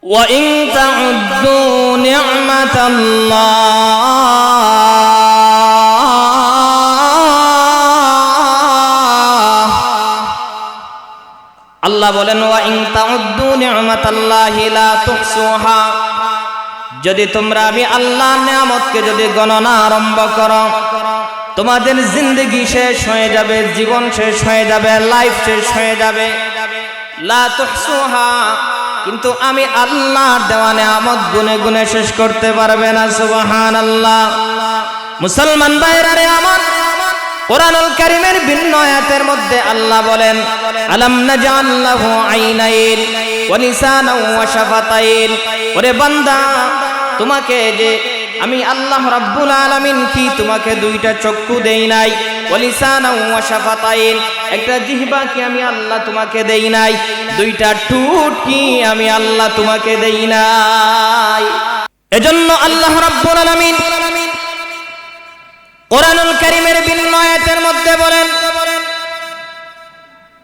وإن تعدوا نعمة আল্লাহ বলেন ওয়াইন তাউদ্দু নি'মাতাল্লাহি লা তুহসুহা, যদি তোমরা আমি আল্লাহর নিয়ামতকে যদি গণনা আরম্ভ করো, তোমাদের জিন্দেগি শেষ হয়ে যাবে, জীবন শেষ হয়ে যাবে, লাইফ শেষ হয়ে যাবে। লা তুহসুহা, কিন্তু আমি আল্লাহর দেওয়া নিয়ামত গুনে গুনে শেষ করতে পারবে না। সুবহানাল্লাহ। মুসলমান ভাইরা রে আমার, কোরআনুল কারীমের ভিন্ন আয়াতের মধ্যে আল্লাহ বলেন আলাম নাজআল লাহু আইনাইন ওয়া লিসানান ওয়া শাফাতাইন, ওরে বান্দা তোমাকে যে আমি আল্লাহ রাব্বুল আলামিন কি তোমাকে দুইটা চক্ষু দেই নাই, ওয়া লিসানান ওয়া শাফাতাইন, একটা জিহ্বা কি আমি আল্লাহ তোমাকে দেই নাই, দুইটা ঠোঁট কি আমি আল্লাহ তোমাকে দেই নাই। এজন্য আল্লাহ রাব্বুল আলামিন কোরআনুল কারীমের ভিন্ন আয়াতের মধ্যে বলেন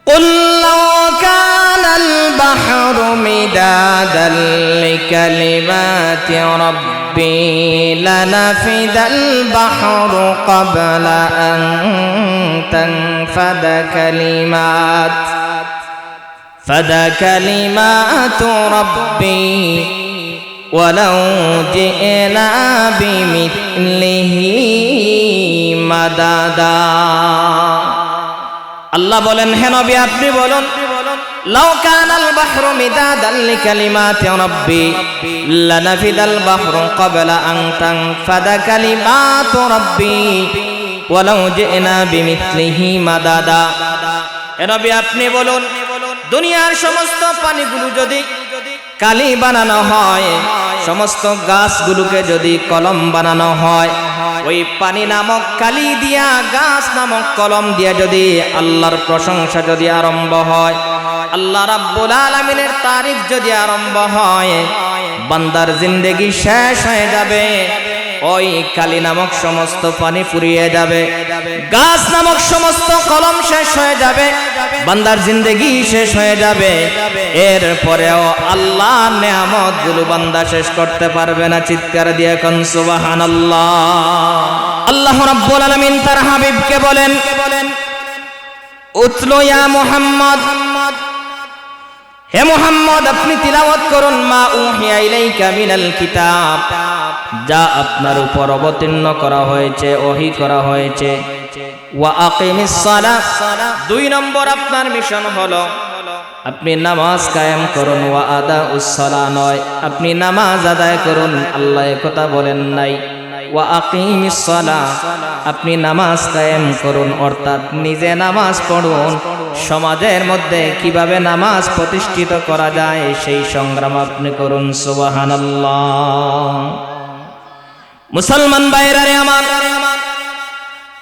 কুল লাউ কানাল বাহরু মিদাদাল লিকালিমাতি রাব্বি লানাফিদাল বাহরু ক্বাবলা আন তানফাদা কালিমাতু রাব্বি ওয়ালাউ জি'না বিমিথলিহি মাদাদা। আল্লাহ বলেন হে নবী আপনি বলুন লাউ কানাল বাহরু মিদাদান লিকালিমাতি রাব্বি লানাফিদাল বাহরু ক্বাবলা আন তানফাদা কালিমাতু রাব্বি ওয়ালাউ জি'না বিমিথলিহি মাদাদা। হে নবী আপনি বলুন দুনিয়ার সমস্ত পানিগুলো যদি কালি বানানো হয়, সমস্ত গাছগুলোকে যদি কলম বানানো হয়, ওই পানি নামক কালি দিয়া গাছ নামক কলম দিয়া যদি আল্লাহর প্রশংসা যদি আরম্ভ হয়, আল্লাহ রাব্বুল আলামিনের তারিফ যদি আরম্ভ হয়, বান্দার জিন্দেগি শেষ হয়ে যাবে। ওই কালি নামক সমস্ত পানি ফুরিয়ে যাবে, গাছ নামক সমস্ত কলম শেষ হয়ে যাবে, বান্দার জিন্দেগি শেষ হয়ে যাবে। এরপরেও আল্লাহর নিয়ামত গুলো বান্দা শেষ করতে পারবে না। চিৎকার দিয়ে কোন সুবহানাল্লাহ। আল্লাহ রাব্বুল আলামিন তার হাবিবকে বলেন উতলু ইয়া মুহাম্মদ, হে মুহাম্মদ আপনি তিলাওয়াত করুন মা উহিয়া ইলাইকা মিনাল কিতাব, যা আপনার উপর অবতীর্ণ করা হয়েছে, ওহী করা হয়েছে। ওয়া আকিমিস সালাহ, 2 নম্বর আপনার মিশন হলো আপনি নামাজ কায়েম করুন। ওয়া আদাউস সালাহ নয়, আপনি নামাজ আদায় করুন, আল্লাহ একথা বলেন নাই। ওয়া আকিমিস সালাহ, আপনি নামাজ কায়েম করুন, অর্থাৎ নিজে নামাজ পড়ুন, সমাজের মধ্যে কিভাবে নামাজ প্রতিষ্ঠিত করা যায় সেই সংগ্রাম আপনি করুন। সুবহানাল্লাহ। মুসলমান ভাইরা রে আমার,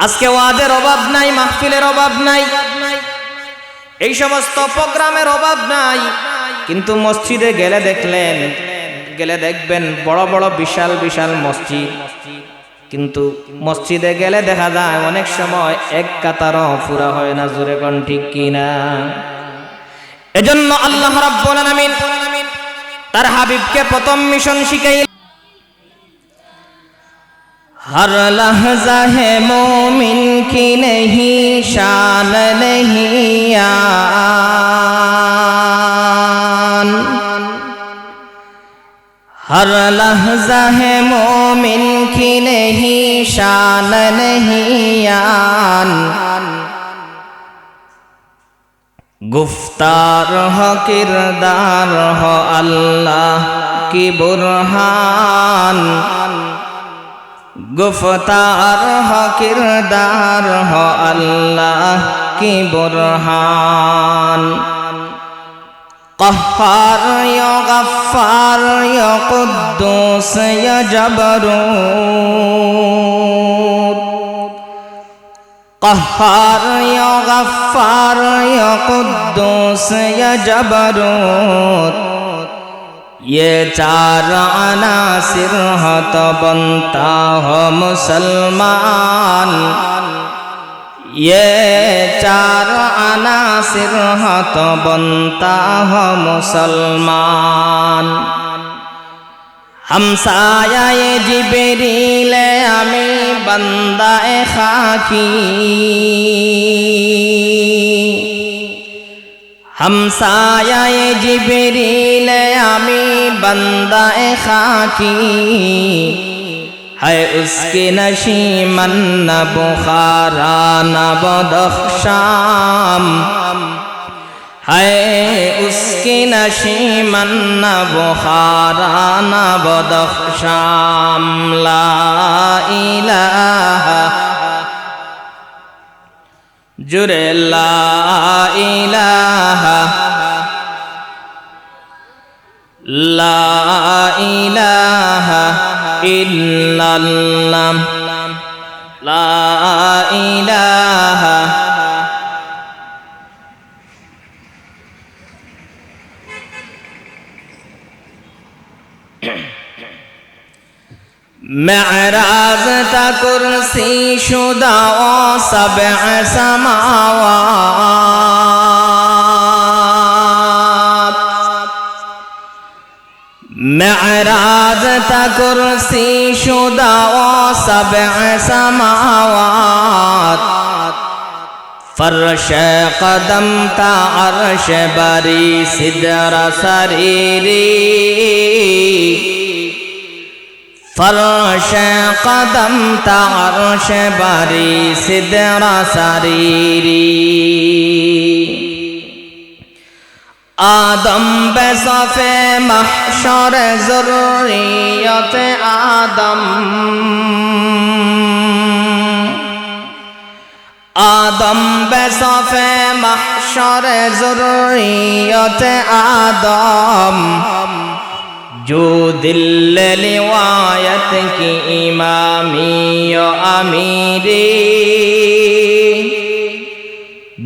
আজকে ওয়াজের অভাব নাই, মাহফিলের অভাব নাই, এই সমস্ত প্রোগ্রামের অভাব নাই, কিন্তু মসজিদে গেলে দেখবেন বড় বড় বিশাল বিশাল মসজিদ, কিন্তু মসজিদে গেলে দেখা যায় অনেক সময় এক কাতারও পুরা হয় না। জোরে কোন ঠিক কিনা? এজন্য আল্লাহ রাব্বুল আলামিন তার হাবিবকে প্রথম মিশন শিখাই हर लहज़ा है मोमिन की नहीं शान नहीं यान, हर लहज़ा है मोमिन की नहीं शान नहीं यान, गुफ्तार हो किरदार हो अल्लाह की बुरहान, गुफ्तार हो किरदार हो अल्लाह की बुरहान, क़ह्हार या गफ़्फ़ार या क़ुद्दूस या जबरूत, क़ह्हार या गफ़्फ़ार या क़ुद्दूस या जबरूत, ये 4 अनासिर हो तो बनता हो मुसलमान, ये 4 अनासिर हो तो बनता हो मुसलमान। হামসায়ায়ে জিবরিল আমি বান্দায়ে খাকি, হামসায়ায়ে জিবরিল আমি বান্দায়ে খাকি, है उसके नशीमन न बुखारा न बदख्शाम, है उसके नशीमन न बुखारा न बदख्शाम। ला इलाहा जुरे ला इलाहा ला इलाहा इल्लल्लाह ला इलाहा। मेअराज ता कुर्सी शुदा ओ सबअ समावात, मेअराज ता कुर्सी शुदा ओ सबअ समावात, फर्श कदम ता अर्श बरी सिदरा सरीरी, फर्श कदम ता अर्श बरी सिदरा सरीरी। आदम बेसफ़े महशर ज़ुर्रियत आदम, आदम बेसफ़े महशर ज़ुर्रियत आदम, जो दिल लिवायत की इमामी व अमीरी,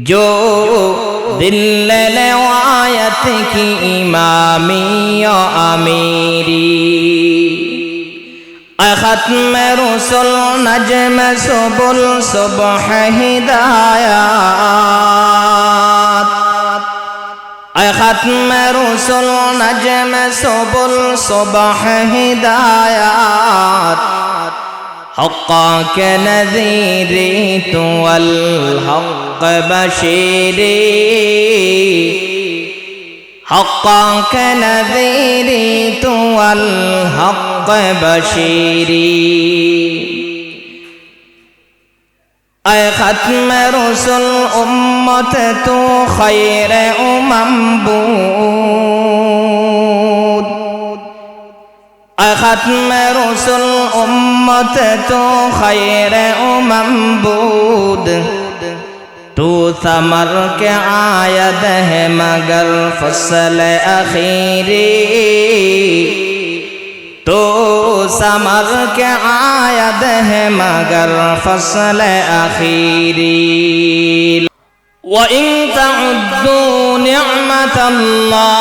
जो दिल लिवायत की इमामी व अमीरी। ख़त्म रुसुल नजम सुबुल सुबह हिदायत, ख़त्म रुसुल नजम सुबुल सुबह हिदायत, हक़्क़ा के नज़ीरी तू अल हक़्क़ बशीरी, हक़्क़ा के नज़ीरी तू अल हक़्क़ बशीरी। ऐ ख़त्म रुसुल उम्मत तू खैर उमम बूद, ऐ ख़त्म रुसुल उम्मत तू खैर उमम बूद, तू समर के आयद है मगर फसल अखीरी, तो समर के आयद है मगर फसल अखीरी। व इन तउद्दू निअमतल्लाह,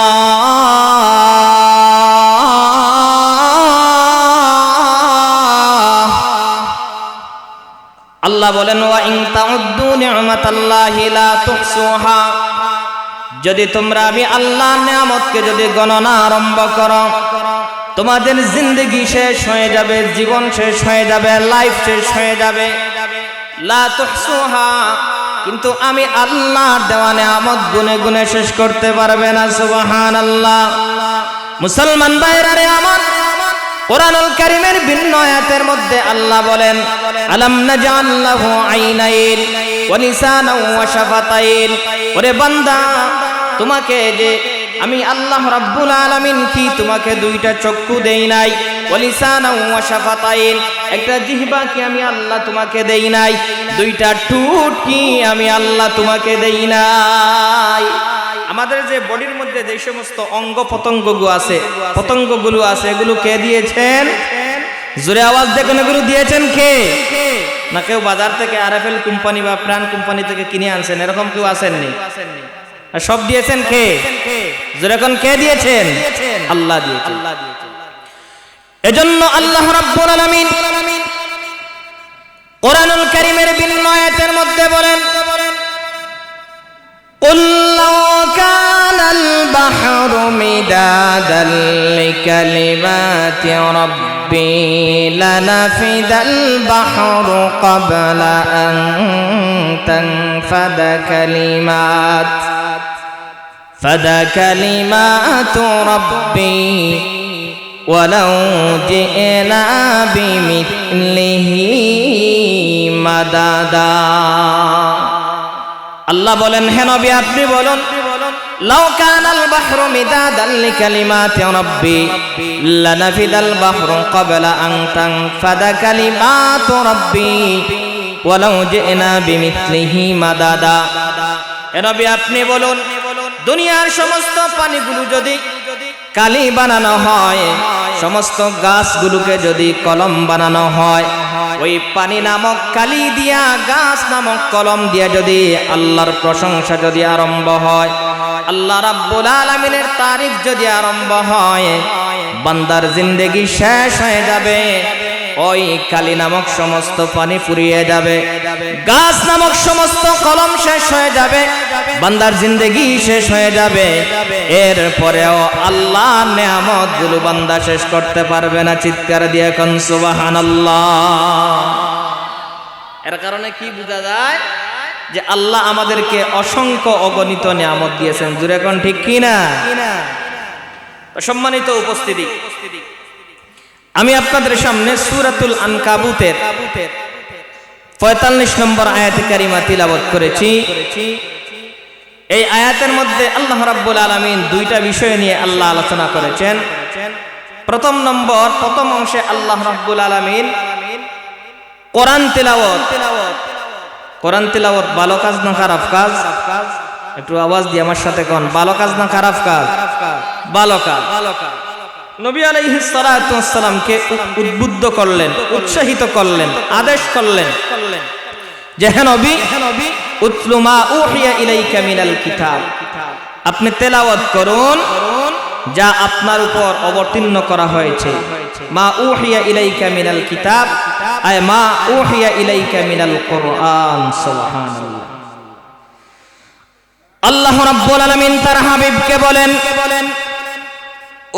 अल्लाह बोलेन व इन तउद्दू निअमतल्लाहि ला तुहसुहा, यदि তোমরা আমি আল্লাহর নিয়ামতকে যদি গণনা আরম্ভ করো তোমাদের জিন্দেগি শেষ হয়ে যাবে, জীবন শেষ হয়ে যাবে, লাইফ শেষ হয়ে যাবে। লা তুহসুহা, কিন্তু আমি আল্লাহর দেওয়া নিয়ামত গুনে গুনে শেষ করতে পারবে না। সুবহানাল্লাহ। মুসলমান ভাইরা রে আমার, কোরআনুল কারীমের ভিন্ন আয়াতের মধ্যে আল্লাহ বলেন আলাম নাজআল লাহু আইনাইন ওয়া লিসানান ওয়া শাফাতাইন, ওরে বান্দা তোমাকে যে আমি আল্লাহ রাব্বুল আলামিন কি তোমাকে দুইটা চক্ষু দেই নাই, ওয়া লিসানান ওয়া শাফাতাইন, একটা জিহ্বা কি আমি আল্লাহ তোমাকে দেই নাই, দুইটা ঠোঁট কি আমি আল্লাহ তোমাকে দেই নাই। আমাদের যে বডির মধ্যে যে সমস্ত অঙ্গ পতঙ্গগুলো আছে এগুলো কে দিয়েছেন? জোরে আওয়াজ দেখুন, এগুলো দিয়েছেন কে? না কেউ বাজার থেকে আরএফএল কোম্পানি বা প্রাণ কোম্পানি থেকে কিনে আনছেন, এরকম কেউ আসেননি? সব দিয়েছেন কে? জোরে কোন কে দিয়েছেন? আল্লাহ দিয়েছেন। এজন্য আল্লাহ রাব্বুল আলামিন কোরআনুল কারীমের ভিন্ন আয়াতের মধ্যে বলেন কুল লাউ কানাল বাহরু البحر مدادا لكلمات ربي لنفد البحر قبل أن تنفد كلمات ربي ولو جئنا بمثله مددا আল্লাহ বলেন, হে নবী আপনি বলুন, লাউ কানাল বাহরু মিদাদান লিকালিমাতি রাব্বি লানাফিদাল বাহরু ক্বাবলা আন তানফাদা কালিমাতু রাব্বি ওয়ালাউ জি'না বিমিথলিহি মাদাদা। হে নবী আপনি বলুন, দুনিয়ার সমস্ত পানিগুলো যদি কালি বানানো হয়, সমস্ত গাছগুলোকে যদি কলম বানানো হয়, ওই পানি নামক কালি দিয়া, গাছ নামক কলম দিয়া যদি আল্লাহর প্রশংসা যদি আরম্ভ হয়, আল্লাহ রাব্বুল আলামিনের তারিফ যদি আরম্ভ হয়, বান্দার জিন্দেগি শেষ হয়ে যাবে। ওই কালি নামক সমস্ত পানি ফুরিয়ে যাবে, গাছ নামক সমস্ত কলম শেষ হয়ে যাবে, বান্দার জিন্দেগি শেষ হয়ে যাবে। এরপরেও আল্লাহর নেয়ামতগুলো বান্দা শেষ করতে পারবে না। চিৎকার দিয়ে কোন সুবহানাল্লাহ। এর কারণে কি বোঝা যায় যে আল্লাহ আমাদেরকে অসংখ্য অগণিত নিয়ামত দিয়েছেন। জুড়ে কোন ঠিক কি না? সম্মানিত উপস্থিতি, আমি আপনাদের সামনে সূরাতুল আনকাবুতের 45 নম্বর আয়াতে কারিমা তিলাওয়াত করেছি। এই আয়াতের মধ্যে আল্লাহ রাব্বুল আলামিন দুইটা বিষয় নিয়ে আল্লাহ আলোচনা করেছেন। প্রথম অংশে আল্লাহ রাব্বুল আলামিন কোরআন তেলাওয়াত ভালো কাজ না খারাপ কাজ? একটু আওয়াজ দিয়ে আমার সাথে কোন, ভালো কাজ না খারাপ কাজ? ভালো কাজ। নবী আলাইহিস সালাতু ওয়াস সালামকে উদ্বুদ্ধ করলেন, উৎসাহিত করলেন, আদেশ করলেন যে হে নবী, উতলু মা উহিয়া ইলাইকা মিনাল কিতাব, আপনি তেলাওয়াত করুন যা আপনার উপর অবতীর্ণ করা হয়েছে। মা উহিয়া ইলাইকা মিনাল কিতাব আয় মা উহিয়া ইলাইকা মিনাল কুরআন। সুবহানাল্লাহ। আল্লাহ রাব্বুল আলামিন তার হাবিবকে বলেন,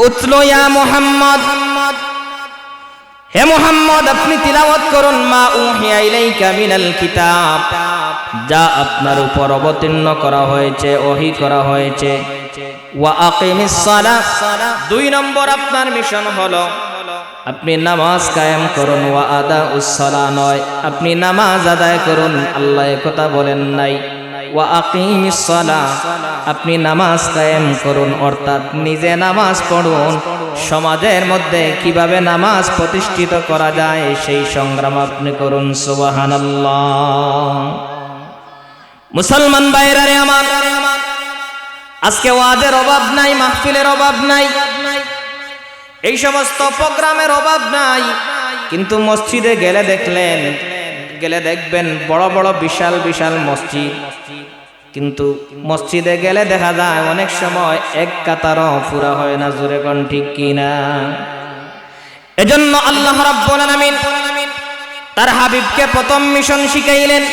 উতলু ইয়া মুহাম্মদ, হে মুহাম্মদ আপনি তিলাওয়াত করুন মা উহিয়া ইলাইকা মিনাল কিতাব, যা আপনার উপর অবতীর্ণ করা হয়েছে, ওহী করা হয়েছে। ওয়া আকিমিস সালাহ, 2 নম্বর আপনার মিশন হলো আপনি নামাজ কায়েম করুন। ওয়া আদাউস সালাহ নয়, আপনি নামাজ আদায় করুন। আল্লাহ একথা বলেন নাই। ওয়া আকিমিস সালাহ, আপনি নামাজ কায়েম করুন, অর্থাৎ নিজে নামাজ পড়ুন। সমাজের মধ্যে কিভাবে নামাজ প্রতিষ্ঠিত করা যায় সেই সংগ্রাম আপনি করুন। সুবহানাল্লাহ। মুসলমান ভাইরা রে আমার, আজকে ওয়াজের অভাব নাই, মাহফিলের অভাব নাই, এই সমস্ত প্রোগ্রামের অভাব নাই, কিন্তু মসজিদে গেলে দেখবেন বড় বড় বিশাল বিশাল মসজিদ, কিন্তু মসজিদে গেলে দেখা যায় অনেক সময় এক কাতারও পুরা হয় না। জোরে কোন ঠিক কিনা? এজন্য আল্লাহ রাব্বুল আলামিন তার হাবিবকে প্রথম মিশন শিখাইলেন।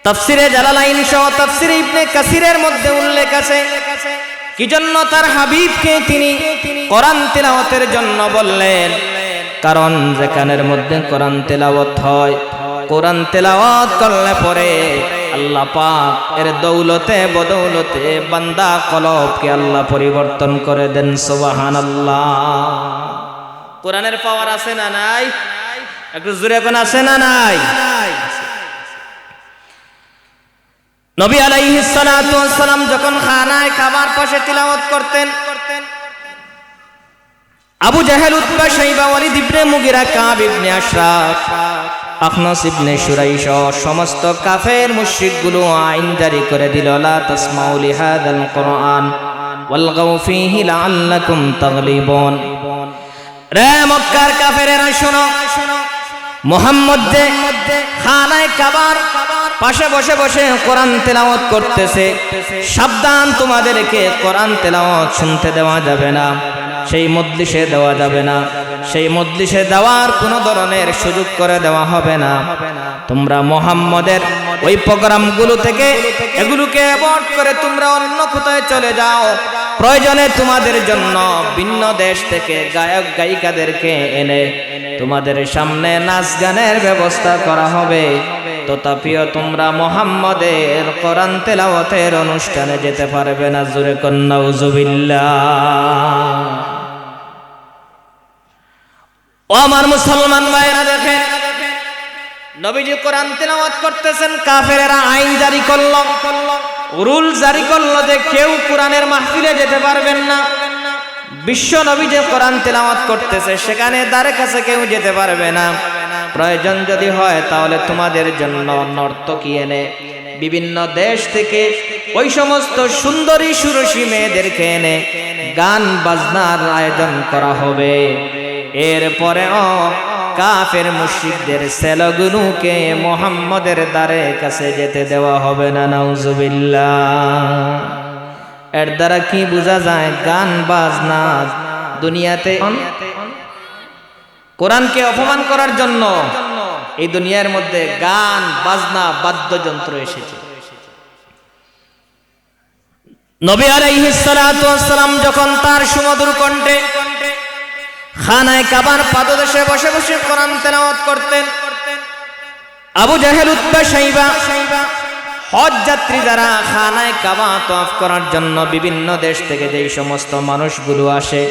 তাফসিরে জালালাইন সহ তাফসিরে ইবনে কাসিরের মধ্যে উল্লেখ আছে কি জন্য তার হাবিবকে তিনি কোরআন তেলাওয়াতের জন্য বললেন। কারণ যেখানের মধ্যে কোরআন তেলাওয়াত হয়, কোরআন তেলাওয়াত করলে পরে আল্লাহ পাক এর দৌলতে বদৌলতে বান্দা কলবকে আল্লাহ পরিবর্তন করে দেন। সুবহানাল্লাহ। কোরআনের পাওয়ার আছে না নাই? একটু জোরে কোন আছে না নাই? নবী আলাইহিস সালাতু ওয়াস সালাম যখন খানায় খাবার পাশে তিলাওয়াত করতেন, আবু জাহেল, উতবা, শাইবা, ওয়ালিদ ইবনে মুগিরা, কাব ইবনে আশরাফ, আখনাস ইবনে শুরাইশ সমস্ত কাফের মুশরিকগুলো আইন জারি করে দিল, লা তাসমাউ লিহাদাল কুরআন ওয়ালগাউ ফীহি লাআল্লাকুম তাগলিবুন। রে মক্কার কাফেরেরা শোনো, মুহাম্মদ যে খানায় কাবার পাশে বসে বসে কোরআন তেলাওয়াত করতেছে, সাবধান, তোমাদেরকে কোরআন তেলাওয়াত শুনতে দেওয়া যাবে না, সেই মজলিসে দেওয়া যাবে না। সেই মজলিসে দেওয়ার কোনো ধরনের সুযোগ করে দেওয়া হবে না। তোমরা মুহাম্মদের ওই প্রোগ্রামগুলো থেকে এগুলোকে অ্যাভয়েড করে তোমরা অন্য কোথায় চলে যাও। প্রয়োজনে তোমাদের জন্য ভিন্ন দেশ থেকে গায়ক গায়িকাদেরকে এনে তোমাদের সামনে নাচ গানের ব্যবস্থা করা হবে। তথাপিও তোমরা মুহাম্মদের কোরআন তেলাওয়াতের অনুষ্ঠানে যেতে পারবে না। জোরে কোন নাউজুবিল্লাহ। ও আমার মুসলমান ভাইরা, দেখেন নবীজি কোরআন তেলাওয়াত করতেছেন, কাফেরেরা আইন জারি করলো, রুল জারি করলো যে কেউ কোরআনের মাহফিলে যেতে পারবেন না। বিশ্ব নবী যে কোরআন তেলাওয়াত করতেছে সেখানে দ্বারে কাছে কেউ যেতে পারবে না। প্রয়োজন যদি হয় তাহলে তোমাদের জন্য নর্তকী এনে বিভিন্ন দেশ থেকে ওই সমস্ত সুন্দরী সুরসী মেয়েদেরকে এনে গান বাজনার আয়োজন করা হবে। এরপরেও কাফের মুশরিকদের ছেলেগুলোকে মুহাম্মদের দ্বারে কাছে যেতে দেওয়া হবে না। নাউজুবিল্লাহ। এর দ্বারা কি বোঝা যায়? গান বাজনা দুনিয়াতে কোরআনকে অপমান করার জন্য এই দুনিয়ার মধ্যে গান বাজনা বাদ্যযন্ত্র এসেছে। নবী আলাইহিস সালাতু ওয়াস সালাম যখন তার সুমধুর কণ্ঠে খানায়ে কাবার পাদদেশে বসে বসে কোরআন তেলাওয়াত করতেন, আবু জাহেল, উতবা, শাইবা হজ যাত্রী যারা খানায়ে কাবা তওয়াফ করার জন্য বিভিন্ন দেশ থেকে যেই সমস্ত মানুষগুলো আসে,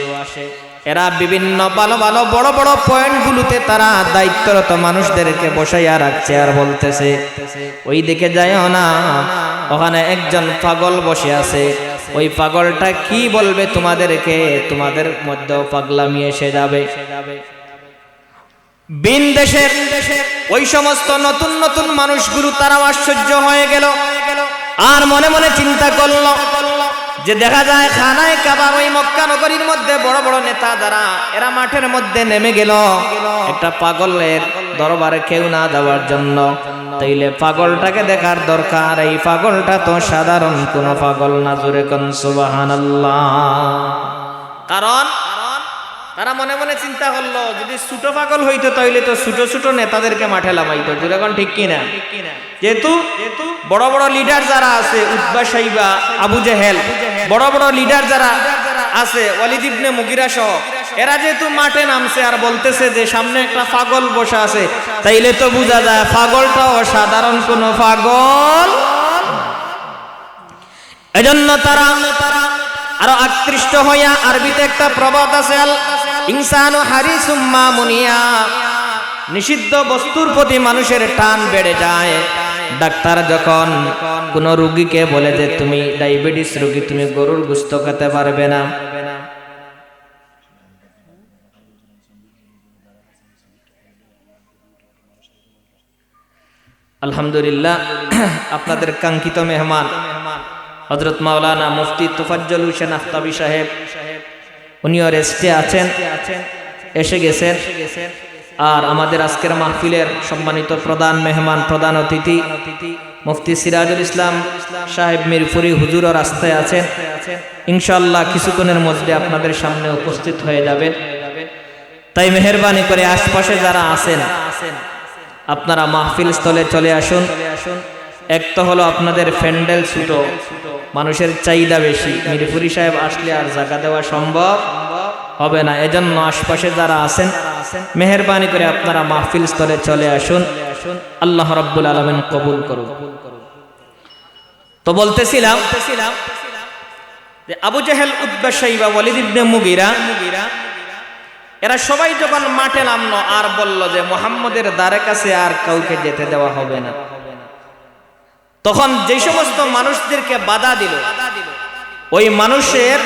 এরা বিভিন্ন ভালো ভালো বড় বড় পয়েন্টগুলোতে তারা দায়িত্বরত মানুষদেরকে বসাইয়া রাখছে আর বলতেছে, ওই দিকে যাইও না, ওখানে একজন পাগল বসে আছে, ওই পাগলটা কি বলবে তোমাদেরকে, তোমাদের মধ্যেও পাগলামি এসে যাবে। বিন দেশের ওই সমস্ত নতুন নতুন মানুষগুলো তারাও আশ্চর্য হয়ে গেল আর মনে মনে চিন্তা করলো যে দেখা যায় খানায়ে কাবা ওই মক্কা নগরীর মধ্যে বড় বড় নেতা যারা এরা মাঠের মধ্যে নেমে গেল একটা পাগলের দরবারে কেউ না যাওয়ার জন্য। তাইলে পাগলটাকে দেখার দরকার। এই পাগলটা তো সাধারণ কোনো পাগল না। জোরে কোন সুবহানাল্লাহ। কারণ তারা মনে মনে চিন্তা করলো যদি ছোট পাগল হইতো তাইলে তো ছোট ছোট নেতাদেরকে মাঠে লামাইতো। জোরে কোন ঠিক কিনা? যেহেতু বড় বড় লিডার যারা আছে, উতবা, শাইবা, আবু জাহেল, বড় বড় লিডার যারা আছে, ওয়ালিদ ইবনে মুগিরা সহ, এরা যেহেতু মাঠে নামছে আর বলতেছে যে সামনে একটা পাগল বসে আছে, তাইলে তো বোঝা যায় পাগলটাও সাধারণ কোনো পাগল। এজন্য তারা আরো আকৃষ্ট হইয়া, আরবিতে একটা প্রবাদ আছে, আল ইনসানু হারিসুম মা মুনিয়া, নিষিদ্ধ বস্তুর প্রতি মানুষের টান বেড়ে যায়। ডাক্তার যখন কোন রোগীকে বলে যে তুমি ডায়াবেটিস রোগী, তুমি গরুর গোশত খেতে পারবে না, আলহামদুলিল্লাহ আপনাদের কাঙ্ক্ষিত মেহমান হযরত মাওলানা মুফতি তোফাজ্জল হোসেন আফতাবী সাহেব, উনিও রেস্টে আছেন, এসে গেছেন। আর আমাদের আজকের মাহফিলের সম্মানিত প্রধান মেহমান, প্রধান অতিথি মুফতি সিরাজুল ইসলাম সাহেব মিরপুরি হুজুরও রাস্তায় আছেন। ইনশাআল্লাহ কিছুক্ষণের মধ্যে আপনাদের সামনে উপস্থিত হয়ে যাবেন। তাই মেহেরবানি করে আশপাশে যারা আছেন আপনারা মাহফিল স্থলে চলে আসুন। এক তো হলো আপনাদের প্যান্ডেল ছোট, মানুষের চাহিদা বেশি, মিরপুরি সাহেব আসলে আর জায়গা দেওয়া সম্ভব হবে না। এজন্য আশপাশে যারা আছেন মেহেরবানি করে আপনারা মাহফিল স্থলে চলে আসুন। আল্লাহ রাব্বুল আলামিন কবুল করুন। তো বলতেছিলাম যে আবু জাহেল, উতবা, শাইবা, ওয়ালিদ ইবনে মুগিরা এরা সবাই যখন মাঠে নামলো আর বলল যে মুহাম্মদের দ্বারে কাছে আর কাউকে যেতে দেওয়া হবে না, তখন যে সমস্ত মানুষদেরকে বাধা দিল, ওই মানুষের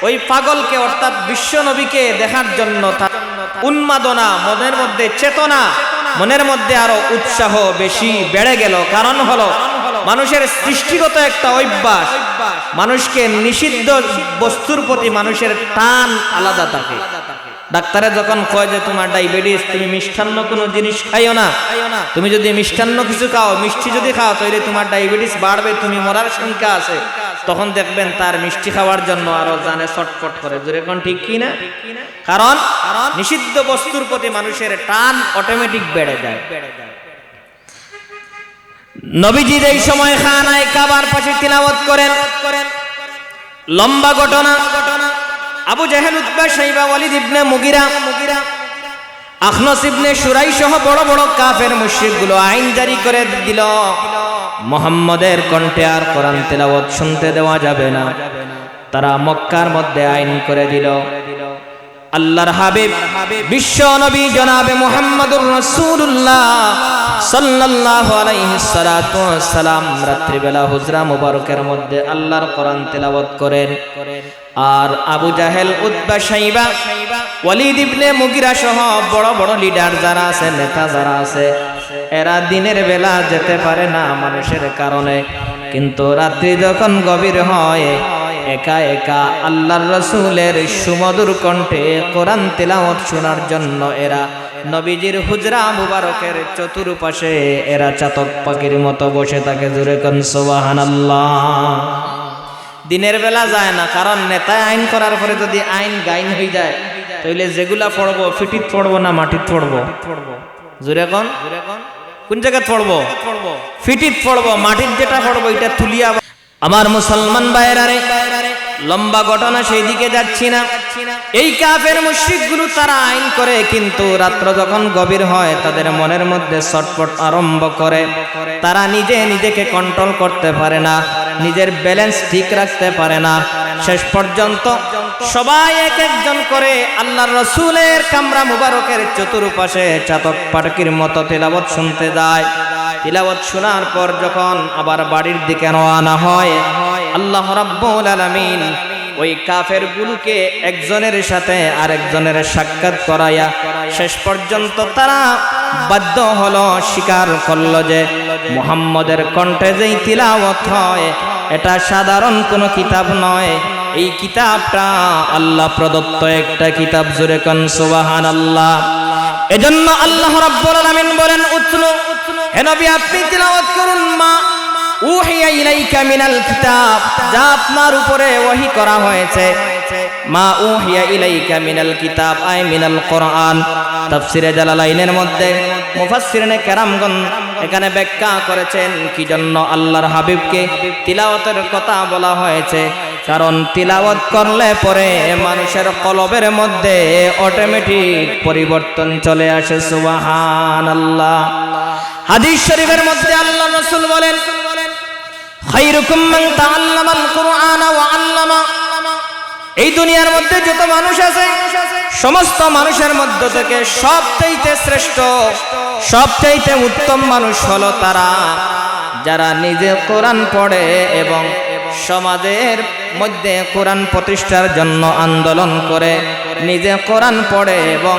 ওই পাগলকে অর্থাৎ বিশ্ব নবীকে দেখার জন্য তার উন্মাদনা, মনের মধ্যে চেতনা, মনের মধ্যে আরো উৎসাহ বেশি বেড়ে গেল। কারণ হলো মানুষের সৃষ্টিগত একটা অভ্যাস, মানুষকে নিষিদ্ধ বস্তুর প্রতি মানুষের টান আলাদা থাকে। ডাক্তারে যখন কয় যে তোমার ডায়াবেটিস, তুমি মিষ্টান্ন কোনো জিনিস খাইও না, তুমি যদি মিষ্টান্ন কিছু খাও, মিষ্টি যদি খাও তাহলে তোমার ডায়াবেটিস বাড়বে, তুমি মরার সংখ্যা আছে, তখন দেখবেন তার মিষ্টি খাওয়ার জন্য আরো জানে ছটফট করে। জোরে কোন ঠিক কি না? কারণ নিষিদ্ধ বস্তুর প্রতি মানুষের টান অটোমেটিক বেড়ে যায়। নবীজি এই সময় খানায় কাবার পাশে তিলাওয়াত করেন। লম্বা ঘটনা। আবু জাহেল, উতবা, শাইবা, ওয়ালিদ ইবনে মুগিরা, আখনাস ইবনে শুরাই সহ বড় বড় কাফের মুশরিকগুলো আইন জারি করে দিল, মুহাম্মাদের কণ্ঠে আর কোরআন তেলাওয়াত শুনতে দেওয়া যাবে না। তারা মক্কার মধ্যে আইন করে দিল আল্লাহর হাবিব বিশ্ব নবী জনাবে মুহাম্মদুর রাসূলুল্লাহ সাল্লাল্লাহু আলাইহি সাল্লাতু ওয়াসসালাম রাত্রিবেলা হুজরা মুবারকের মধ্যে আল্লাহর কোরআন তেলাওয়াত করেন। আর আবু জাহেল, উতবা, শাইবা, ওয়ালিদ ইবনে মুগিরা সহ বড় বড় লিডার যারা আছে, নেতা যারা আছে, এরা দিনের বেলা যেতে পারে না মানুষের কারণে, কিন্তু রাত্রি যখন গভীর হয় একা একা আল্লাহর রাসূলের সুমধুর কণ্ঠে কোরআন তেলাওয়াত শোনার জন্য এরা নবীজির হুজরা মুবারকের চতুর্পাশে এরা চাতক পাখির মতো বসে থাকে। জোরে কোন সুবহানাল্লাহ। দিনের বেলা যায় না, কারণ নেতায় আইন করার পরে যদি আইন গাইন হয়ে যায় তাহলে যেগুলা পড়বো ফিটিত পড়বো না মাটিত পড়বো? জোরে কোন কোন জায়গায় পড়বো? ফিটিত পড়বো। মাটির যেটা পড়বো এটা তুলিয়া। আমার মুসলমান ভাইয়েরা রে, লম্বা ঘটনা, সেই দিকে যাচ্ছি না। এই কাফের মুশরিকগুলো তারা আইন করে, কিন্তু রাত্র যখন গভীর হয় তাদের মনের মধ্যে ছটফট আরম্ভ করে। তারা নিজেকে কন্ট্রোল করতে পারে না, নিজের ব্যালেন্স ঠিক রাখতে পারে না। শেষ পর্যন্ত সবাই এক একজন করে আল্লাহর রাসূলের কামরা মুবারকের চতুর্পাশে চাতক পাখির মতো তেলাওয়াত শুনতে যায়। তিলাওয়াত শোনার পর যখন আবার বাড়ির দিকে রওনা হয়, আল্লাহ রাব্বুল আলামিন ওই কাফেরগুলোকে একজনের সাথে আরেকজনের সাক্ষাৎ করায়া শেষ পর্যন্ত তারা বাধ্য হলো, স্বীকার করলো যে মুহাম্মদের কণ্ঠে যেই তিলাওয়াত হয় এটা সাধারণ কোনো কিতাব নয়, এই কিতাবটা আল্লাহ প্রদত্ত একটা কিতাব। জোরে কোন সুবহানাল্লাহ। এজন্য আল্লাহ রাব্বুল আলামিন বলেন, উতলু, হে নবী আপনি তিলাওয়াত করুন মা উহিয়া ইলাইকা মিনাল কিতাব, যা আপনার উপরে ওহী করা হয়েছে। মা উহিয়া ইলাইকা মিনাল কিতাব আই মিনাল কোরআন। তাফসিরে জালালাইনের মধ্যে মুফাসসিরিনে কেরামগণ এখানে ব্যাখ্যা করেছেন কি জন্য আল্লাহর হাবিবকে তিলাওয়াতের কথা বলা হয়েছে। কারণ তিলাওয়াত করলে পরে মানুষের কলবের মধ্যে অটোমেটিক পরিবর্তন চলে আসে। সুবহানাল্লাহ। হাদিস শরীফের মধ্যে আল্লাহর রাসূল বলেন, খায়রুকুম মান তাআল্লামাল কুরআনা ওয়া আল্লামা। এই দুনিয়ার মধ্যে যত মানুষ আছে সমস্ত মানুষের মধ্য থেকে সবচাইতে শ্রেষ্ঠ, সবচাইতে উত্তম মানুষ হলো তারা যারা নিজে কোরআন পড়ে এবং সমাজের মধ্যে কোরআন প্রতিষ্ঠার জন্য আন্দোলন করে, নিজে কোরআন পড়ে এবং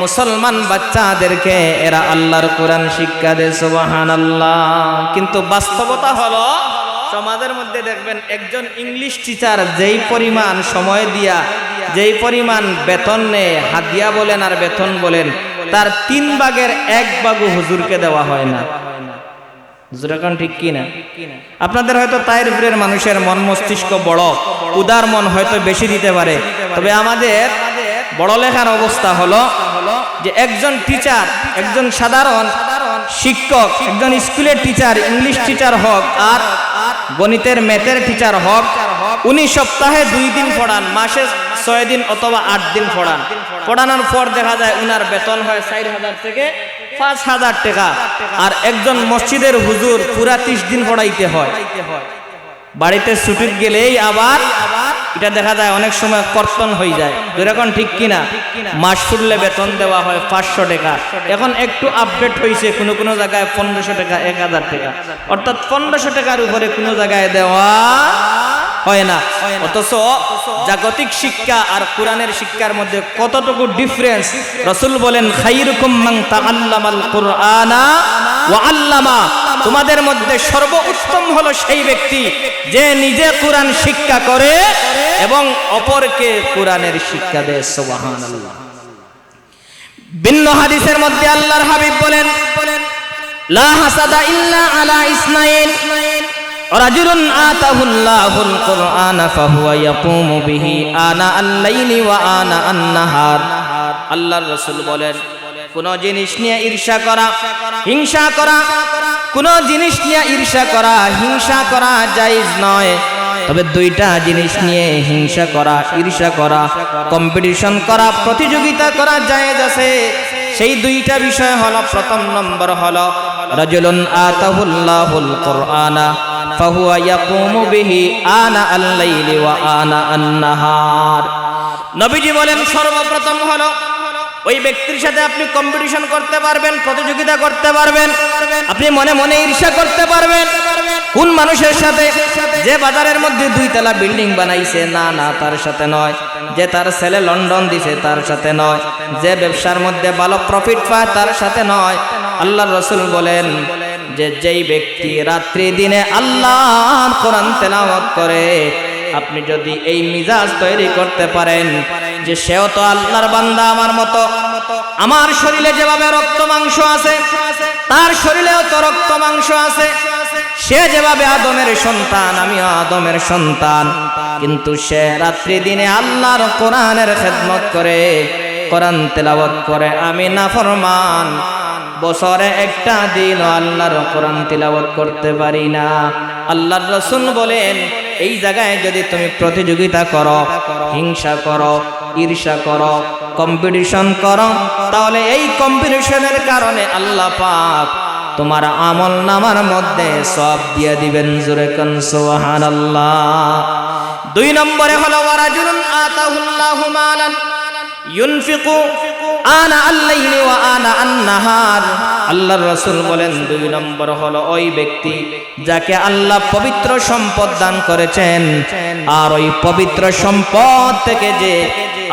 মুসলমান বাচ্চাদেরকে এরা আল্লাহর কোরআন শিক্ষা দেয়। সুবহানাল্লাহ। কিন্তু বাস্তবতা হলো সমাজের মধ্যে দেখবেন একজন ইংলিশ টিচার যেই পরিমাণ সময় দিয়া, যেই পরিমাণ বেতন নেয়, হাদিয়া বলেন আর বেতন বলেন, তার 3 ভাগের 1 ভাগও হুজুরকে দেওয়া হয় না। হুজুরাকান ঠিক কি না? আপনাদের হয়তো তাইরপুরের মানুষের মন মস্তিষ্ক বড়, উদার মন হয়তো বেশি দিতে পারে, তবে আমাদের বড় লেখার অবস্থা হলো যে একজন টিচার, একজন সাধারণ শিক্ষক, একজন স্কুলের টিচার, ইংলিশ টিচার হোক আর গণিতের ম্যাথের টিচার হোক, উনি সপ্তাহে 2 দিন পড়ান, মাসে 6 দিন অথবা 8 দিন পড়ান। পড়ানোর পর দেখা যায় উনার বেতন হয় 4000 থেকে 5000 টাকা। আর একজন মসজিদের হুজুর পুরা 30 দিন পড়াইতে হয়। বাড়িতে ছুটি গেলেই আবার এটা দেখা যায় অনেক সময় কর্তন হয়ে যায়। যেরকম ঠিক কিনা? মাস ফুরলে বেতন দেওয়া হয় 500 টাকা। এখন একটু আপডেট হয়েছে, কোনো কোনো জায়গায় 1500 টাকা, 1000 টাকা, অর্থাৎ 1500 টাকার উপরে কোনো জায়গায় দেওয়া হয় না। অথচ জাগতিক শিক্ষা আর কোরআনের শিক্ষার মধ্যে কতটুকু ডিফারেন্স। রাসূল বলেন, খায়রুকুম মান তাআল্লামাল কুরআনা ওয়া আল্লামা, তোমাদের মধ্যে সর্বোত্তম হলো সেই ব্যক্তি যে নিজে কোরআন শিক্ষা করে এবং অপরকে কোরআনের শিক্ষা দেয়। সুবহানাল্লাহ। ভিন্ন হাদিসের মধ্যে আল্লাহর হাবিব বলেন, লা হাসাদা ইল্লা আলা ইসনাইন, রাজুলুন আতাহুল্লাহুল কুরআনা ফাহুয়া ইয়াকুমু বিহি আনা আল-লাইলি ওয়া আনা আন-নাহার। আল্লাহর রাসূল বলেন, কোন জিনিস নিয়ে ঈর্ষা করা, হিংসা করা, কোন জিনিস নিয়ে ঈর্ষা করা, হিংসা করা জায়েজ নয়। তবে দুইটা জিনিস নিয়ে হিংসা করা, ঈর্ষা করা, কম্পিটিশন করা, প্রতিযোগিতা করা জায়েজ আছে। সেই দুইটা বিষয় হলো, প্রথম নম্বর হলো রাজুলুন আতাহুল্লাহুল কুরআনা ফাহুয়া ইয়াকুমু বিহি আনা আল-লাইলি ওয়া আনা আন-নাহার। নবীজি বলেন, সর্বপ্রথম হলো ওই ব্যক্তির সাথে আপনি কম্পিটিশন করতে পারবেন, প্রতিযোগিতা করতে পারবেন, আপনি মনে মনে ঈর্ষা করতে পারবেন। কোন মানুষের সাথে? যে বাজারের মধ্যে 2 তলা বিল্ডিং বানাইছে, না না, তার সাথে নয়। যে তার ছেলে লন্ডন দিছে, তার সাথে নয়। যে ব্যবসার মধ্যে ভালো প্রফিট পায়, তার সাথে নয়। আল্লাহর রাসূল বলেন যে যেই ব্যক্তি রাত্রি দিনে আল্লাহর কোরআন তেলাওয়াত করে, আপনি যদি এই মিজাজ তৈরি করতে পারেন যে সেও তো আল্লাহর বান্দা আমার মতো, আমার শরীরে যেভাবে রক্ত মাংস আছে তার শরীরেও তো রক্ত মাংস আছে, সে যেভাবে আদমের সন্তান আমিও আদমের সন্তান, কিন্তু সে রাত্রি দিনে আল্লাহর কোরআনের খেদমত করে, কোরআন তেলাওয়াত করে, আমি নাফরমান, বছরে একটা দিন আল্লাহর কোরআন তিলাওয়াত করতে পারি না। আল্লাহর রাসূল বলেন, এই জায়গায় যদি তুমি প্রতিযোগিতা করো, হিংসা করো, ঈর্ষা করো, কম্পিটিশন করো, তাহলে এই কম্পিটিশনের কারণে আল্লাহ পাক তোমার আমল নামার মধ্যে সব দিয়ে দিবেন। জোরে কান সুবহানাল্লাহ। 2 নম্বরে হলো ওয়ারাজুলুন আতাহুল্লাহু মালান ইউনফিকু আনা আল-লাইলি ওয়া আনা আন-নাহার। আল্লাহর রাসূল বলেন, 2 নম্বর হলো ওই ব্যক্তি যাকে আল্লাহ পবিত্র সম্পদ দান করেছেন, আর ওই পবিত্র সম্পদ থেকে যে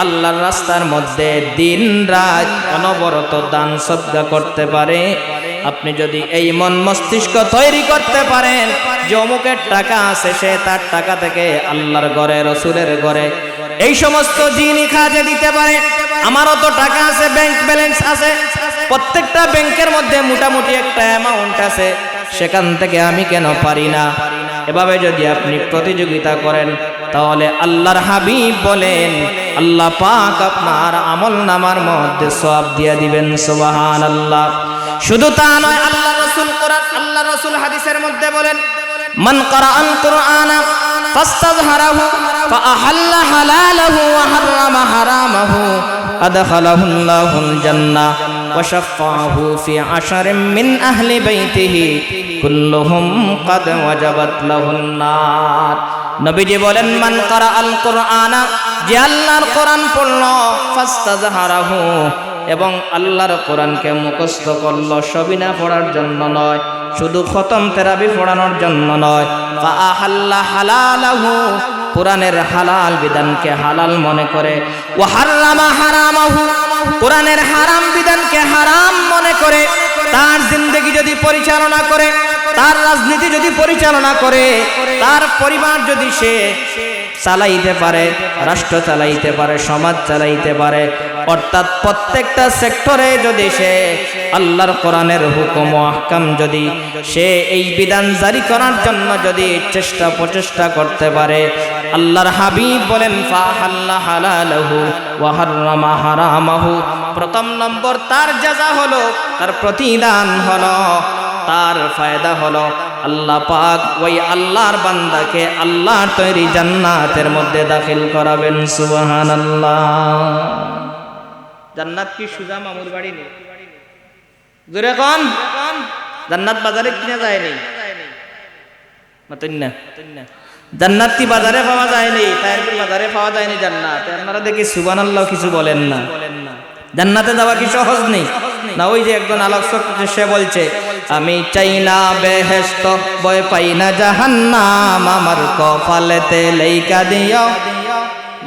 আল্লাহর রাস্তার মধ্যে দিন রাত অনবরত দান সদকা করতে পারে। আপনি যদি এই মন মস্তিষ্ক তৈরি করতে পারেন যে অমুকের টাকা আছে, সে তার টাকা থেকে আল্লাহর ঘরে, রাসূলের ঘরে এই সমস্ত জিনিস কাজে দিতে পারে। আমারও তো টাকা আছে, ব্যাংক ব্যালেন্স আছে, প্রত্যেকটা ব্যাংকের মধ্যে মোটামুটি একটা অ্যামাউন্ট আছে, সেখান থেকে আমি কেন পারি না? এভাবে যদি আপনি প্রতিযোগিতা করেন, তাহলে আল্লাহর হাবিব বলেন আল্লাহ পাক আপনার আমল নামার মধ্যে সওয়াব দিয়ে দিবেন। সুবহানাল্লাহ। শুধু তা নয়, আল্লাহ রাসূল হাদিসের মধ্যে বলেন, মান ক্বারাআল কুরআনা ফাস্তাযহারাহু ফাআহাল্লা হালালাহু ওয়া হাররামা হারামাহু আদখালাহুল্লাহুল জান্নাহ ওয়া শাফাআহু ফি 'আশারিন মিন আহলি বাইতিহি কুল্লুহুম ক্বাদ ওয়াজাবাত লাহুন নার। নবীজি বলেন, মান ক্বারাআল কুরআনা, যে আল্লাহর কোরআন পড়ল, ফাস্তাযহারাহু, এবং আল্লাহর কোরআনকে মুখস্থ করলো, সবিনা পড়ার জন্য নয়, শুধু খতম তেরাবি পড়ানোর জন্য নয়, ফাআহাল্লা হালালাহু, কোরআনের হালাল বিধানকে হালাল মনে করে, ওয়া হাররামা হারামাহু, কোরআনের হারাম বিধানকে হারাম মনে করে, তার জিন্দেগি যদি পরিচালনা করে, তার রাজনীতি যদি পরিচালনা করে, তার পরিবার যদি সে চালাইতে পারে, রাষ্ট্র চালাইতে পারে, সমাজ চালাইতে পারে, অর্থাৎ প্রত্যেকটা সেক্টরে যদি সে আল্লাহর কোরআনের হুকুম ও আহকাম যদি সে এই বিধান জারি করার জন্য যদি চেষ্টা প্রচেষ্টা করতে পারে, আল্লাহর হাবিব বলেন, ফাহাল্লা হালালাহু ওয়া হাররামা হারামাহু। প্রথম নম্বর তার জাযা হলো, তার প্রতিদান হলো, তার ফায়দা হলো আল্লাহ পাক ওই আল্লাহর বান্দাকে আল্লাহর তৈরি জান্নাতের মধ্যে দাখিল করাবেন। সুবহানাল্লাহ। জান্নাত কি সুজা মামুর বাড়ি নেই? জোরে কোন? জান্নাত বাজারে কিনা যায়নি, মাতুন্না জান্নাত কি বাজারে পাওয়া যায়নি? তাইরপুর বাজারে পাওয়া যায়নি জান্নাত। আপনারা দেখি সুবহানাল্লাহ কিছু বলেন না। জান্নাতে যাওয়া কি সহজ নেই না? ওই যে একজন আলোচক সে বলছে, আমি চাই না বেহেশত, ভয় পাই না জাহান্নাম, আমার কপালেতে লেখা দিও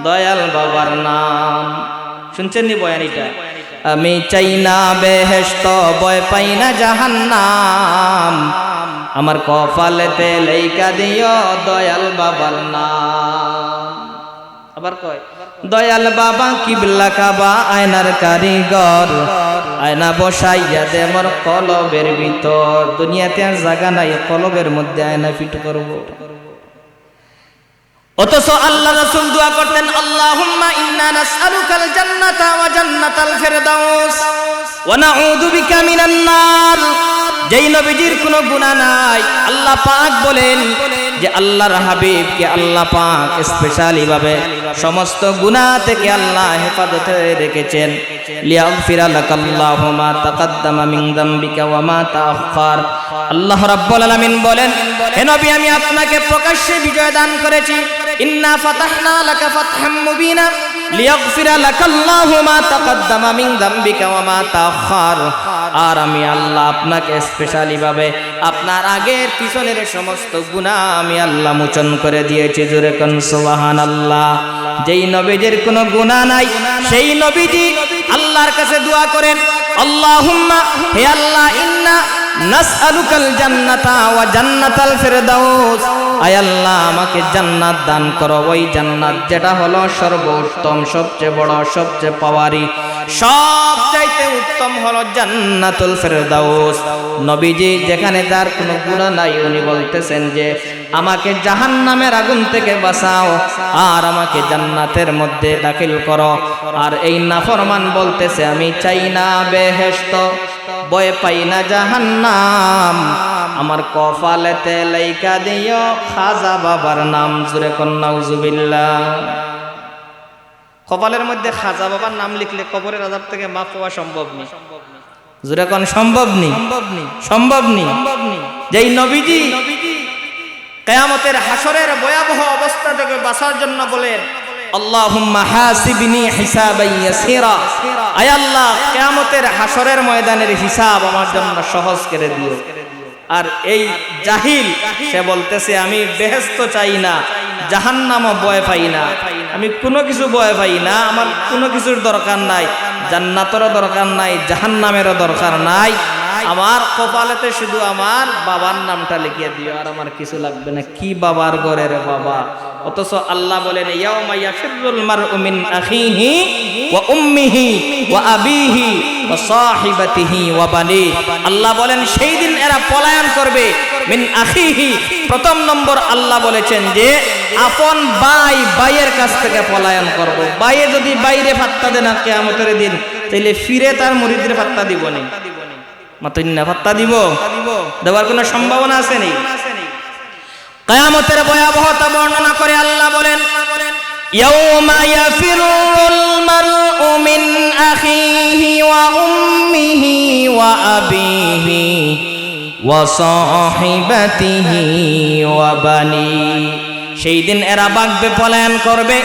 দয়াল বাবার নাম। শুনছেন নি বয়ানিটা? আমি চাই না বেহেশত, ভয় পাই না জাহান্নাম, আমার কপালেতে লেখা দিও দয়াল বাবার নাম। আবার কয়, দয়াল বাবা কিবলা কাবা আয়নার কারিগর, আয়না বসাইয়া দে মোর কলবের ভিতর। দুনিয়াতে আর জায়গা নাই কলবের মধ্যে আয়না ফিট করব। অথচ আল্লাহ রাসূল দোয়া করতেন, আল্লাহুম্মা ইন্না নাসআলুকাল জান্নাতা ওয়া জান্নাতাল ফিরদাউস ওয়া নাউযু বিকা মিনান নার। যেই নবীজির কোনো গুনাহ নাই, আল্লাহ পাক বলেন যে আল্লাহর হাবিবকে আল্লাহ পাক স্পেশালি ভাবে সমস্ত গুনাহ থেকে আল্লাহ হেফাজতে রেখেছেন। লিয়াগফিরা লাকাল্লাহু মা তাকাদ্দামা মিন যামবিকা ওয়া মা তাআখার। আল্লাহ রাব্বুল আলামিন বলেন, হে নবী, আমি আপনাকে প্রকাশ্যে বিজয় দান করেছি। ইন্না ফাতাহনা লাকা ফাতহাম মুবিনা লিয়াগফিরা লাকাল্লাহু মা তাকাদ্দামা মিন যামবিকা ওয়া মা তাআখার। আর আমি আল্লাহ আপনাকে স্পেশালি ভাবে আপনার আগের পিছনের সমস্ত গুনাহ আমি আল্লাহ মোচন করে দিয়েছি। জোরে কোন সুবহানাল্লাহ। যেই নবীজির কোনো গুনাহ নাই সেই নবীজি আল্লাহর কাছে দোয়া করেন, আল্লাহুম্মা, হে আল্লাহ, ইন্না নাসআলুকাল জান্নাতা ওয়া জান্নাতাল ফিরদাউস। আয় আল্লাহ, আমাকে জান্নাত দান করো, ওই জান্নাত যেটা হলো সর্বোত্তম, সবচেয়ে বড়, সবচেয়ে পাওয়ারি, সবচাইতে উত্তম হলো জান্নাতুল ফিরদাউস। নবীজি যেখানে তার কোনো গুনাহ নাই উনি বলতেছেন যে আমাকে জাহান্নামের আগুন থেকে বাঁচাও আর আমাকে জান্নাতের মধ্যে দাখিল করো। আর এই নাফরমান বলতেছে আমি চাই না বেহেশত, ভয় পাই না জাহান্নাম, আমার কপালেতে লেখা দিও খাজা বাবার নাম। জোরে কোন নাউজুবিল্লাহ। কপালের মধ্যে খাজা বাবার নাম লিখলে কবরের আযাব থেকে মাফ হওয়া সম্ভব নেই। জোরে কোন সম্ভব নেই, সম্ভব নেই। যেই নবীজি কিয়ামতের হাসরের ভয়াবহ অবস্থা থেকে বাঁচার জন্য বলেন, আল্লাহুম্মা হাসিবনি হিসাবান ইয়াসিরা। আয় আল্লাহ, কিয়ামতের হাসরের ময়দানের হিসাব আমার জন্য সহজ করে দিও। আর এই জাহিল সে বলতেছে আমি বেহেশত চাই না, জাহান্নামও ভয় পাই না, আমি কোনো কিছু ভয় পাই না, আমার কোনো কিছুর দরকার নাই, জান্নাতেরও দরকার নাই, জাহান্নামেরও দরকার নাই, আমার কপালেতে শুধু আমার বাবার নামটা লিখিয়ে দিও, আর আমার কিছু লাগবে না। কি বাবার ঘরের বাবা! অথচ আল্লাহ বলেন, ইয়াউমা ইয়াফিরুল মারউ মিন আখিহি ওয়া উম্মিহি ওয়া আবিহি ওয়া সাহিবাতিহি ওয়া বানি। আল্লাহ বলেন সেই দিন এরা পলায়ন করবে মিন আখিহি। প্রথম নম্বর আল্লাহ বলেছেন যে আপন ভাই ভাইয়ের কাছ থেকে পলায়ন করব। ভাইয়ে যদি বাইরে ফাত্তা দেন না কিয়ামতের দিন, তাইলে ফিরে তার মুরিদদের ফাত্তা দিব না, মাতইন্না ফাত্তা দিব, দেওয়ার কোনো সম্ভাবনা আছে নেই। কিয়ামতের ভয়াবহতা বর্ণনা করে আল্লাহ বলেন, ইয়াউমা ইয়াফিরুল মারউ মিন আখিহি ওয়া উম্মিহি ওয়া আবিহি ওয়া সাহিবাতিহি ওয়া বানি। সেই দিন এরা ভাগবে, পলায়ন করবে।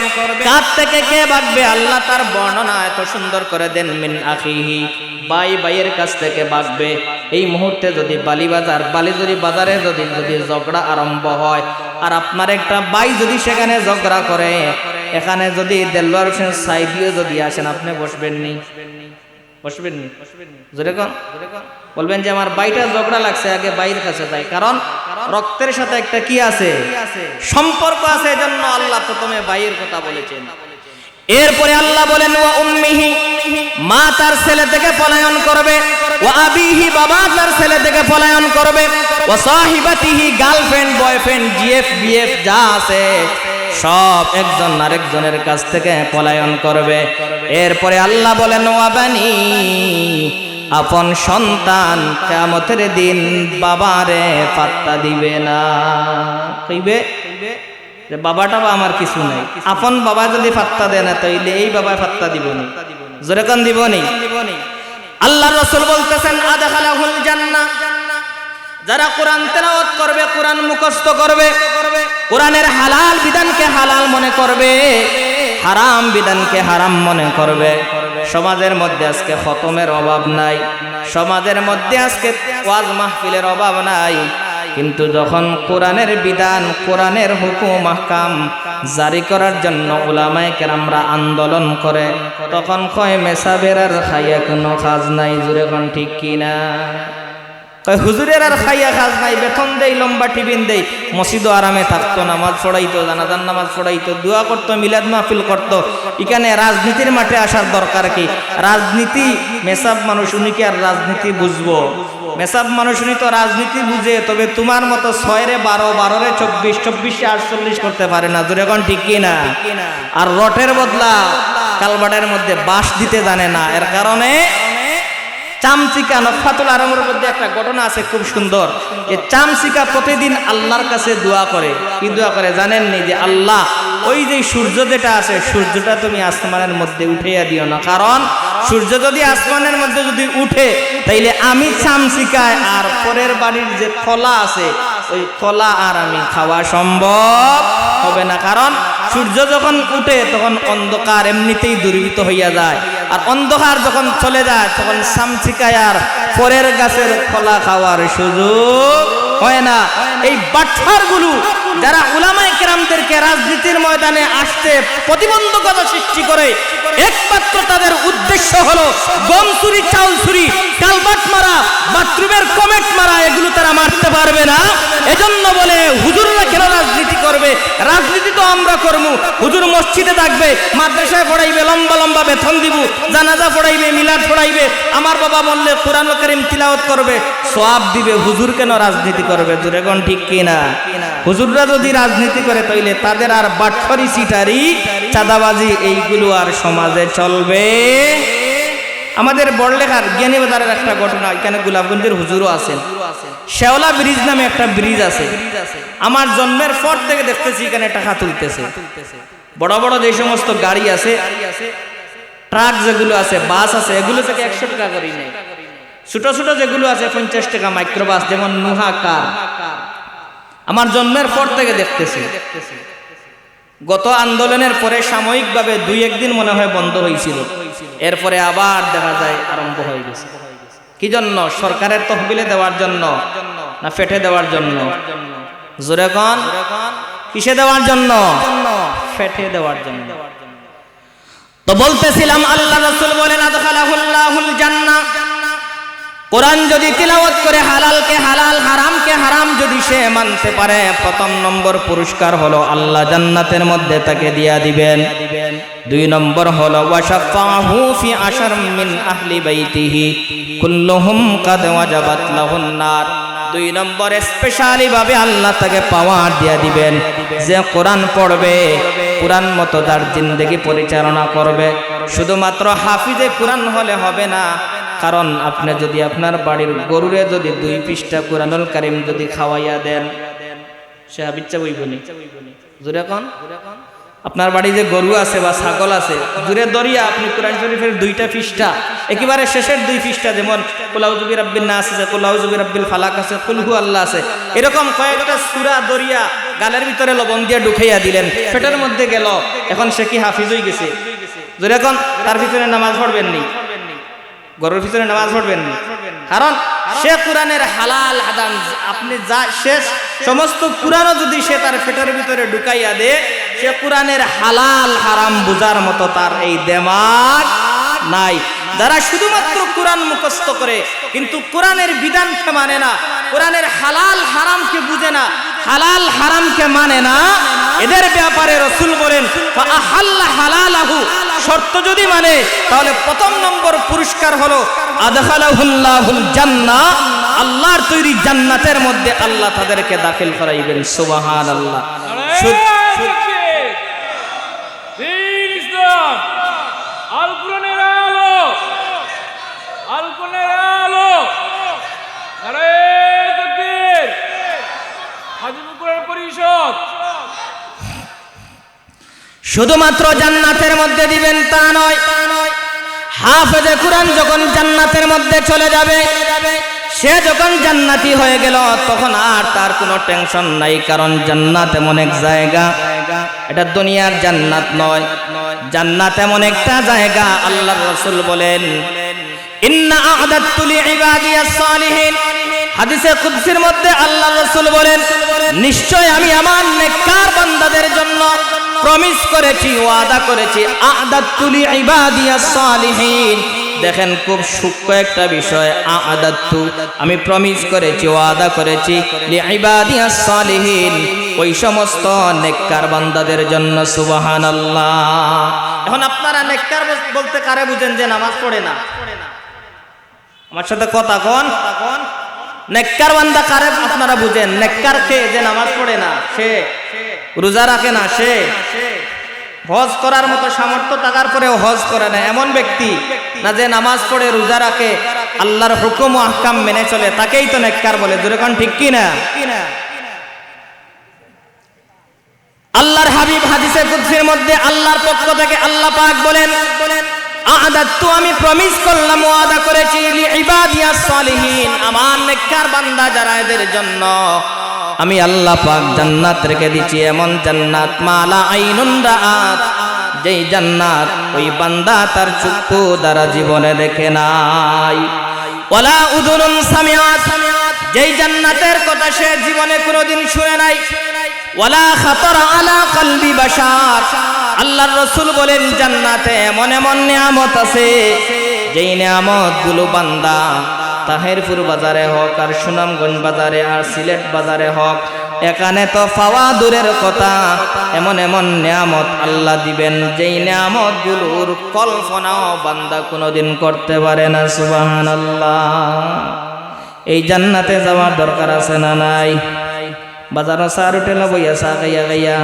কার থেকে কে ভাগবে? আল্লাহ তার বর্ণনা এত সুন্দর করে দেন, মিন আখিহি, ভাই ভাইয়ের কাছ থেকে ভাগবে। এই মুহূর্তে যদি বাজারে যদি ঝগড়া আরম্ভ হয়, আর আপনার একটা ভাই যদি সেখানে ঝগড়া করে, এখানে যদি দেলোয়ার হোসেন সাইদিও যদি আসেন, আপনি বসবেননি? বসবেননি? যেরকম বলবেন যে আমার ভাইটা ঝগড়া লাগছে, আগে ভাইয়ের কাছে যাই, কারণ রক্তের সাথে একটা কি আছে, সম্পর্ক আছে। এজন্য আল্লাহ প্রথমে ভাইয়ের কথা বলেছেন। এরপরে আল্লাহ বলেন, ওয়া উম্মিহি, মা তার ছেলে থেকে পলায়ন করবে, ওয়া আবিহি, বাবা তার ছেলে থেকে পলায়ন করবে, ওয়া সাহিবাতিহি, গার্লফ্রেন্ড বয়ফ্রেন্ড জিএফ বিএফ যা আছে সব একজন আরেকজনের কাছ থেকে পলায়ন করবে। এরপরে আল্লাহ বলেন, ওয়া বানি, আপন সন্তান কিয়ামতের দিন বাবারে পাত্তা দিবে না। কইবে যে বাবাটা বা আমার কিছু নাই, আপন বাবা যদি পাত্তা দেয় না, তাইলে এই বাবায় পাত্তা দিব না। জোরে কান দিব না। আল্লাহর রাসূল বলতেছেন, আদখালাহুল জান্নাহ, যারা কোরআন তেলাওয়াত করবে, কোরআন মুখস্থ করবে, কোরআনের হালাল বিধানকে হালাল মনে করবে, হারাম বিধানকে হারাম মনে করবে। সমাজের মধ্যে আজকে খতমের অভাব নাই, সমাজের মধ্যে আজকে ওয়াজ মাহফিলের অভাব নাই, কিন্তু যখন কোরআনের বিধান, কোরআনের হুকুম আহকাম জারি করার জন্য উলামায়ে কেরামরা আন্দোলন করে, তখন কয় মেসাবের আর খাইয়া কোনো কাজ নাই। জোরে কোন ঠিক কিনা? কয় হুজুরের আর খাইয়া কাজ নাই, বেতন দেই, লম্বা টিফিন দেই, মসজিদও আরামে থাকতো, নামাজ পড়াইতো, জানাজার নামাজ পড়াইতো, দোয়া করতো, মিলাদ মাহফিল করতো। এখানে রাজনীতির মাঠে আসার দরকার কি? রাজনীতি মেসাব মানুষ, উনি কি আর রাজনীতি বুঝবো? মেসাব মানুষ উনি তো রাজনীতি বুঝে, তবে তোমার মতো 6 রে 12, 12 রে 24, 24 রে 48 করতে পারে না। জোরে এখন ঠিক কি না? আর রটের বদলা কালবাটের মধ্যে বাঁশ দিতে জানে না। এর কারণে চামচিকা নফাতুল আরমের মধ্যে একটা ঘটনা আছে খুব সুন্দর, যে চামচিকা প্রতিদিন আল্লাহর কাছে দোয়া করে। কি দোয়া করে জানেননি? যে আল্লাহ, ওই যে সূর্য যেটা আছে, সূর্যটা তুমি আসমানের মধ্যে উঠাইয়া দিও না, কারণ সূর্য যদি আসমানের মধ্যে যদি উঠে, তাইলে আমি চামচিকায় আর পরের বাড়ির যে কলা আছে, ওই কলা আর আমি খাওয়া সম্ভব হবে না। কারণ সূর্য যখন উঠে তখন অন্ধকার এমনিতেই দূরীভূত হইয়া যায়, আর অন্ধকার যখন চলে যায় তখন চামচিকায় আর পরের গাছের কলা খাওয়ার সুযোগ হয় না। এই বাটফারগুলো যারা উলামায়ে কেরামদেরকে রাজনীতির ময়দানে আসতে প্রতিবন্ধকতা সৃষ্টি করে, একমাত্র তাদের উদ্দেশ্য হলো গম চুরি, চাউল চুরি, কালবাট মারা, বাথরুমের কমেট মারা, এগুলো তারা মারতে পারবে না। এজন্য বলে হুজুররা কেন রাজনীতি করবে? রাজনীতি তো আমরা করবো। হুজুর মসজিদে থাকবে, মাদ্রাসায় পড়াইবে, লম্বা লম্বা বেতন দিব, জানাজা পড়াইবে, মিলাদ পড়াইবে, আমার বাবা মরলে কোরআন কারীম তিলাওয়াত করবে, সওয়াব দিবে। হুজুর কেন রাজনীতি করবে? জোরে কোন ঠিক কিনা? হুজুররা যদি রাজনীতি করে তাইলে তাদের আর বাটফারি, সিটারি, চাঁদাবাজি এইগুলো আর সমাজে চলবে। আমাদের বড়লেখার জ্ঞানীবাজারের একটা ঘটনা, এখানে গোলাপগঞ্জের হুজুরও আছেন। শেওলা ব্রিজ নামে একটা ব্রিজ আছে, আমার জন্মের পর থেকে দেখতেছি এখানে টাকা তুলতেছে। বড় বড় যে সমস্ত গাড়ি আছে, ট্রাক যেগুলো আছে, বাস আছে, এগুলো থেকে 100 টাকা করে নেয়। ছোট ছোট যেগুলো আছে 50 টাকা, মাইক্রোবাস যেমন নুহা কার। আমার জন্মের পর থেকে দেখতেছি। গত আন্দোলনের পরে সাময়িকভাবে 2-1 দিন মনে হয় বন্ধ হয়েছিল, এরপরে আবার দেখা যায় আরম্ভ হয়ে গেছে। কি জন্য? সরকারের তহবিলে দেওয়ার জন্য না ফেটে দেওয়ার জন্য? জোরে কোন, কিসে দেওয়ার জন্য? ফেটে দেওয়ার জন্য। তো বলতেছিলাম, আল্লাহ রাসূল বলেন আদখালাহুল্লাহুল জান্নাহ। কোরআন যদি তিলাওয়াত করে হালালকে হালাল, হারামকে হারাম যদি সে মানতে পারে, প্রথম নম্বর পুরস্কার হলো আল্লাহ জান্নাতের মধ্যে তাকে দিয়া দিবেন। 2 নম্বর হলো ওয়াশাফাহু ফি আশার মিন আহলি বাইতিহি কুল্লুহুম কাদ ওয়াজাবাত লাহুন নার। 2 নম্বর স্পেশালি ভাবে আল্লাহ তাকে পাওয়ার দিয়া দিবেন, যে কোরআন পড়বে, কোরআন মতো তার জিন্দেগি পরিচালনা করবে। শুধুমাত্র হাফিজে কোরআন হলে হবে না, কারণ আপনি যদি আপনার বাড়ির গরুরে যদি 2 পৃষ্ঠা কোরআনুল কারীম যদি খাওয়াইয়া দেন, সে হাবিচ্ছা বইবনি। জোরে কোন, আপনার বাড়ি যে গরু আছে বা ছাগল আছে, জুরে দরিয়া আপনি কোরআন শরীফের 2টা পৃষ্ঠা, একেবারে শেষের 2 পৃষ্ঠা, যেমন কুল আউযু বিরাব্বিন নাস আছে, কুল আউযু বিরাব্বিল ফালাক আছে, কুল হু আল্লাহ আছে, এরকম কয়েকটা সূরা দরিয়া গালের ভিতরে লবণ দিয়ে ঢুকাইয়া দিলেন, পেটের মধ্যে গেল, এখন সে কি হাফিজ হয়ে গেছে? জোরে কোন, তার ভিতরে নামাজ পড়বেন নি? গরুর ভিতরে নামাজ পড়বেন না, কারণ সে কোরআনের হালাল হারাম আপনি যা শেষ সমস্ত কোরআনও যদি সে তার পেটের ভিতরে ঢুকাইয়া দে, সে কোরআনের হালাল হারাম বুঝার মতো তার এই দিমাগ নাই। যারা শুধুমাত্র কোরআন মুখস্থ করে কিন্তু কোরআনের বিধানকে মানে না, কোরআনের হালাল হারামকে বুঝে না, হালাল হারামকে মানে না, এদের ব্যাপারে রাসূল বলেন ফাআহাল্লা হালালাহু, শর্ত যদি মানে তাহলে প্রথম নম্বর পুরস্কার হলো আদখালাহুল্লাহুল জান্নাহ, আল্লাহর তৈরি জান্নাতের মধ্যে আল্লাহ তাদেরকে দাখিল করাইবেন। সুবহানাল্লাহ। আল কোরআনের আলো, আল কোরআনের আলো, আরে তাকবীর, হাজীপুর কোরআন পরিষদ। শুধুমাত্র জান্নাতের মধ্যে দিবেন তা নয়, হাফেজে কোরআন যখন জান্নাতের মধ্যে চলে যাবে, সে যখন জান্নাতি হয়ে গেল তখন আর তার কোনো টেনশন নাই, কারণ জান্নাত এমন এক জায়গা, এটা দুনিয়ার জান্নাত নয়। জান্নাত এমন একটা জায়গা, আল্লাহর রাসূল বলেন ইন্না আ'দাতু লিইবাদিয়াস সালিহিন, হাদিসে কুদসির মধ্যে আল্লাহর রাসূল বলেন নিশ্চয় আমি আমার নেককার বান্দাদের জন্য প্রমিস করেছি, ওয়াদা করেছি, আ'দাতু লিইবাদিয়াস সালিহিন, দেখেন খুব সূক্ষ্ম একটা বিষয়, আ'আদাতু আমি প্রমিস করেছি, ওয়াদা করেছি লিইবাদিয়াস সালিহিন ওই সমস্ত নেককার বান্দাদের জন্য। সুবহানাল্লাহ। এখন আপনারা নেককার বলতে কারে বুঝেন যে নামাজ পড়ে না? আমার সাথে কথা কোন। নেককার বান্দা কারে আপনারা বুঝেন? নেককার কে? যে নামাজ পড়ে না, সে রোজা রাখে না, সে হজ করার মতো সামর্থ্য থাকার পরেও হজ করে না এমন ব্যক্তি না, যে নামাজ পড়ে রোজা রাখে আল্লাহর হুকুম ও আহকাম মেনে চলে, তাকেই তো নেককার বলে। জোরে কোন ঠিক কি না? আল্লাহর হাবিব হাদিসে কুদসির মধ্যে আল্লাহর পক্ষ থেকে আল্লাহ পাক বলেন, আ'আদাতু আমি প্রমিস করলাম, ওয়াদা করেছি লিইবাদিয়াস সালিহিন আমার নেককার বান্দা যারা এদের জন্য আমি আল্লাহ পাক জান্নাত রেখে দিচ্ছি, এমন জান্নাত মালা আইনুন রাআত, যেই জান্নাত ওই বান্দা তার চক্ষু দ্বারা জীবনে দেখে নাই, ওয়ালা উযুনুন সামিআত যেই জান্নাতের কথা সে জীবনে কোনোদিন শুনে নাই, ওয়ালা খাতারা আলা কলবি বাশার আল্লাহর রাসূল বলেন জান্নাতে এমন এমন নিয়ামত আছে যেই নিয়ামতগুলো বান্দা তাহেরপুর বাজারে হোক আর সুনামগঞ্জ বাজারে আর সিলেট বাজারে হোক এখানে তো পাওয়া দূরের কথা, এমন এমন নিয়ামত আল্লাহ দিবেন যেই নিয়ামতগুলোর কল্পনাও বান্দা কোনোদিন করতে পারে না। সুবহানাল্লাহ। এই জান্নাতে যাওয়ার দরকার আছে না নাই? বাজারও চার হোটেলে বইয়া চা খাইয়া খাইয়া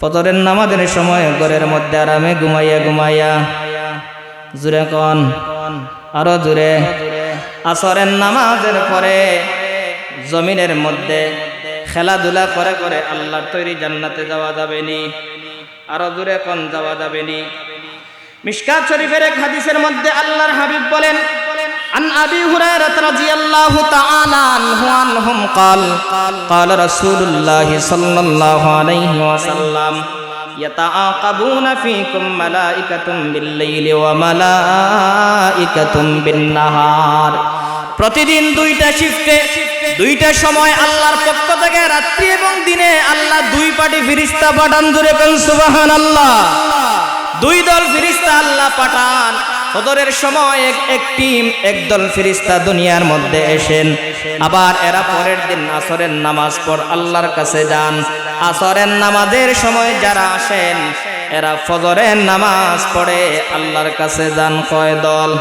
ফজরের নামাজের সময় ঘরের মধ্যে আরামে ঘুমাইয়া ঘুমাইয়া, জুড়ে কন আরো জুড়ে, আসরের নামাজের পরে জমিনের মধ্যে খেলাধুলা করে করে আল্লাহর তৈরি জান্নাতে যাওয়া যাবে নি? আরো জুড়ে কন যাওয়া যাবে নি? মিশকাত শরীফের এক হাদিসের মধ্যে আল্লাহর হাবিব বলেন, عن أبي هريرة رضي الله تعالى عنهم قال قال رسول الله صلى الله عليه وسلم يتعاقبون فيكم ملائكة بالليل وملائكة بالنهار প্রতিদিন দুইটা শিফটে দুইটা সময় আল্লাহর পক্ষ থেকে রাত্রি এবং দিনে আল্লাহ দুই পাটি ফেরেশতা পাঠান। জোরে বলেন সুবহানাল্লাহ। দুই দল ফেরেশতা আল্লাহ পাঠান। ফজরের সময় একদল ফেরেশতা দুনিয়ার মধ্যে এসেন, আবার এরা পরের দিন আসরের নামাজ পড় আল্লাহর কাছে যান। আসরের নামাজের সময় যারা আসেন এরা ফজরের নামাজ পড়ে আল্লাহর কাছে যান। কয় দল?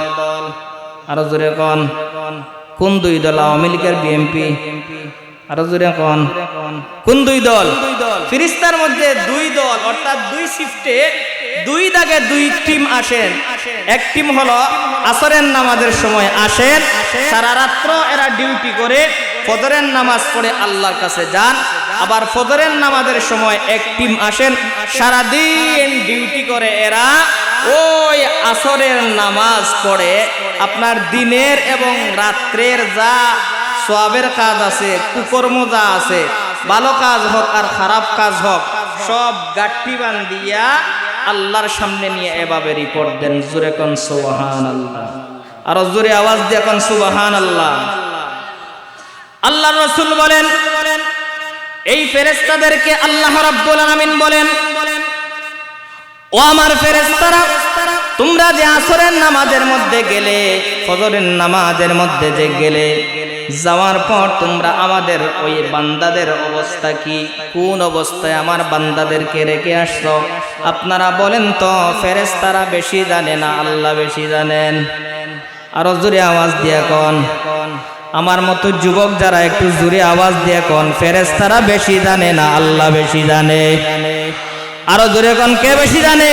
আরো জোরে কোন কোন দুই দল? আওয়ামী লীগের বিএনপি? আরো জোরে কোন কোন দুই দল? ফেরেশতার মধ্যে দুই দল, অর্থাৎ দুই শিফটে দুই দাগে দুই টিম আসেন। এক টিম হলো আসরের নামাজের সময় আসেন, সারা রাত্র এরা ডিউটি করে ফজরের নামাজ পড়ে আল্লাহর কাছে যান। আবার ফজরের নামাজের সময় এক টিম আসেন, সারা দিন ডিউটি করে এরা ওই আসরের নামাজ পড়ে আপনার দিনের এবং রাত্রের যা সওয়াবের কাজ আছে, কুকর্ম যা আছে, ভালো কাজ হোক আর খারাপ কাজ হোক, সব গাঠি বান্ধিয়া আল্লাহর সামনে নিয়ে এভাবে রিপোর্ট দেন। জোরে কোন সুবহানাল্লাহ। আর জোরে আওয়াজ দিয়ে কোন সুবহানাল্লাহ। আল্লাহর রাসূল বলেন, এই ফেরেশতাদেরকে আল্লাহ রাব্বুল আলামিন বলেন, ও আমার ফেরেশতারা, তোমরা যে আসরের নামাজের মধ্যে গেলে, ফজরের নামাজের মধ্যে যে গেলে, যাওয়ার পর তোমরা আমাদের ওই বান্দাদের অবস্থা কি, কোন অবস্থায় আমার বান্দাদেরকে রেখে আসছো? আপনারা বলেন তো। ফেরেশতারা বেশি জানে না আল্লাহ বেশি জানেন? আরো জোরে আওয়াজ দিয়ে কোন। আমার মতো যুবক যারা একটু জোরে আওয়াজ দিয়ে কোন, ফেরেশতারা বেশি জানে না আল্লাহ বেশি জানে? আরো জোরে কোন, কে বেশি জানে?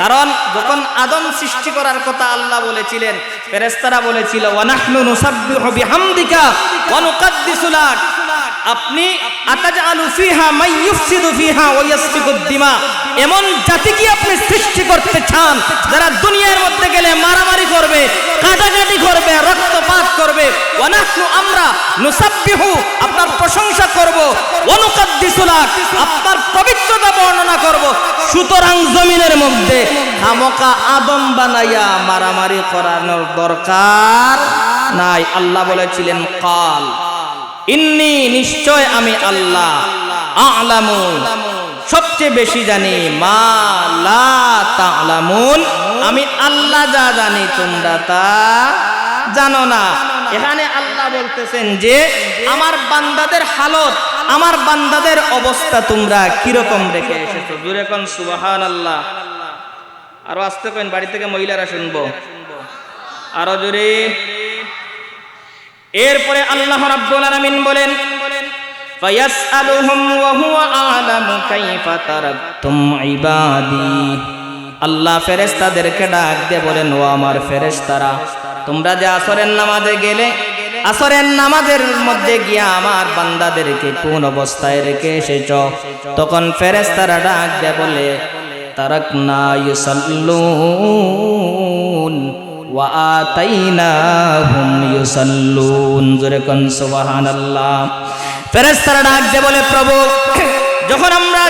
কারণ যখন আদম সৃষ্টি করার কথা আল্লাহ বলেছিলেন, ফেরেশতারা বলেছিল ওয়া নাহনু নুসাব্বিহু বিহামদিকা ওয়া নুকাদ্দিসু লাক, আপনি আতাজআলু ফিহা মান ইউফসিদু ফিহা ওয়া ইয়াসফিকুদ দিমা, এমন জাতি কি আপনি সৃষ্টি করতে চান যারা দুনিয়ার মধ্যে গেলে মারামারি করবে, কাটাকাটি করবে, রক্তপাত করবে? ওয়া নাহনু আমরা নুসাব্বিহু আপনার প্রশংসা করব, ওয়া নুকাদ্দিসু লাক আপনার পবিত্রতা বর্ণনা করব। সুতরাং জমিনের মধ্যে খামকা আদম বানাইয়া মারামারি করানোর দরকার নাই। আল্লাহ বলেছিলেন কাল ইন্নী, নিশ্চয় আমি আল্লাহ, আ'লামু সবচেয়ে বেশি জানি, মা লা তা'লামুন আমি আল্লাহ যা জানি তোমরা তা জানো না। এখানে আল্লাহ বলতেছেন যে আমার বান্দাদের হালত, আমার বান্দাদের অবস্থা তোমরা কিরকম রেখে এসেছো। জোরে কোন সুবহানাল্লাহ। আরো আস্তে কইন, বাড়ি থেকে মহিলারা শুনবো, আরো জোরে। এরপরে আল্লাহ রাব্বুল আলামিন বলেন ফায়াসআলুহুম ওয়া হুয়া আ'লামু কাইফা তারাকতুম ইবাদি। আল্লাহ ফেরেশতাদেরকে ডাক দিয়ে বলেন, ও আমার ফেরেশতারা, তোমরা যে আসরের নামাজে গেলে, আসরের নামাজের মধ্যে গিয়া আমার বান্দাদেরকে কোন অবস্থায় রেখে এসেছো? তখন ফেরেশতারা ডাক দিয়ে বলে, তারাকনা ইউসাল্লুন ওয়া আতাইনাহুম ইউসাল্লুন। জোরে কোন সুবহানাল্লাহ। ফেরেশতারা ডাক দিয়ে বলে, প্রভু, যখন আমরা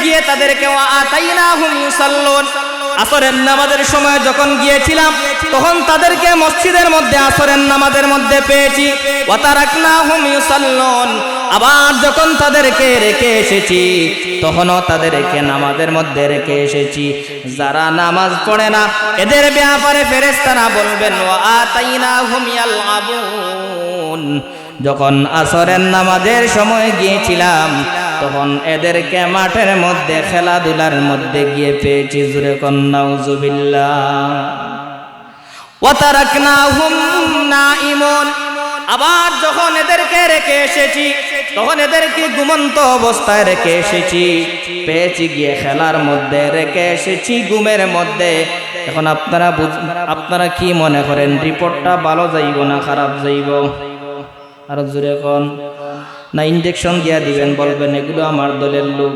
গিয়ে তাদেরকে ওয়া আতাইনাহুম ইউসাল্লুন, আসরের নামাজের সময় যখন গিয়েছিলাম তখন তাদেরকে মসজিদের মধ্যে আসরের নামাজের মধ্যে পেয়েছি। ওয়া তারাকনাহুম ইউসাল্লুন, আবার যখন তাদেরকে রেখে এসেছি তখনও তাদেরকে নামাজের মধ্যে রেখে এসেছি। যারা নামাজ পড়ে না এদের ব্যাপারে ফেরেশতারা বলবেন ওয়া আতাইনাহুম ইয়ালআবুন। যখন আসরের নামাজের সময় গিয়েছিলাম তখন এদেরকে মাঠের মধ্যে খেলাধুলার মধ্যে গিয়ে পেয়েছি। জোরে কোন নাউজুবিল্লাহ। ওয়া তারাকনাহুম নাইমুন, আবার যখন এদেরকে রেখে এসেছি তখন এদেরকে ঘুমন্ত অবস্থায় রেখে এসেছি, পেয়েছি গিয়ে খেলার মধ্যে, রেখে এসেছি ঘুমের মধ্যে। এখন আপনারা কি মনে করেন, রিপোর্টটা ভালো যাইব না খারাপ যাইব? আর জোরে কোন না ইনজেকশন দিয়া দিবেন, বলবেন এগুলো আমার দলের লোক,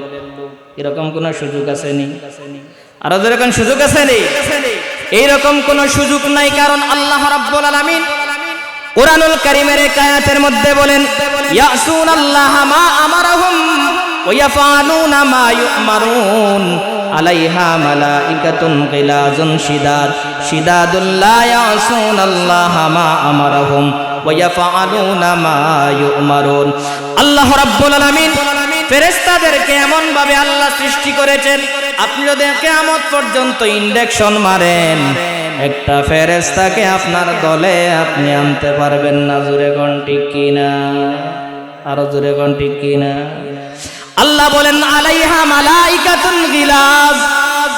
এরকম কোন সুযোগ আছে নি? আর জোরে কোন সুযোগ আছে নি? এইরকম কোন সুযোগ নাই, কারণ আল্লাহ রাব্বুল আলামিন কুরআনুল কারীমের এক আয়াতের মধ্যে বলেন, ইয়াসুনাল্লাহা মা আমারহুম ওয়া ইয়াফআলুনা মা ইউমারুন আলাইহা মালাইকাতুন গিলাজুন শিদাদ শিদাদুল লা ইয়াসুনাল্লাহা মা আমারহুম ওয়া ইয়াফআলুনা মা ইউমারুন। আল্লাহ রাব্বুল আলামিন ফেরেশতাদেরকে এমন ভাবে আল্লাহ সৃষ্টি করেছেন, আপনি যদি কিয়ামত পর্যন্ত ইনজেকশন মারেন একটা ফেরেশতাকে আপনার দলে আপনি আনতে পারবেন না। জোরে কোন ঠিক কিনা? আরো জোরে কোন ঠিক কিনা? আল্লাহ বলেন আলাইহা মালাইকাতুন গিলাজ,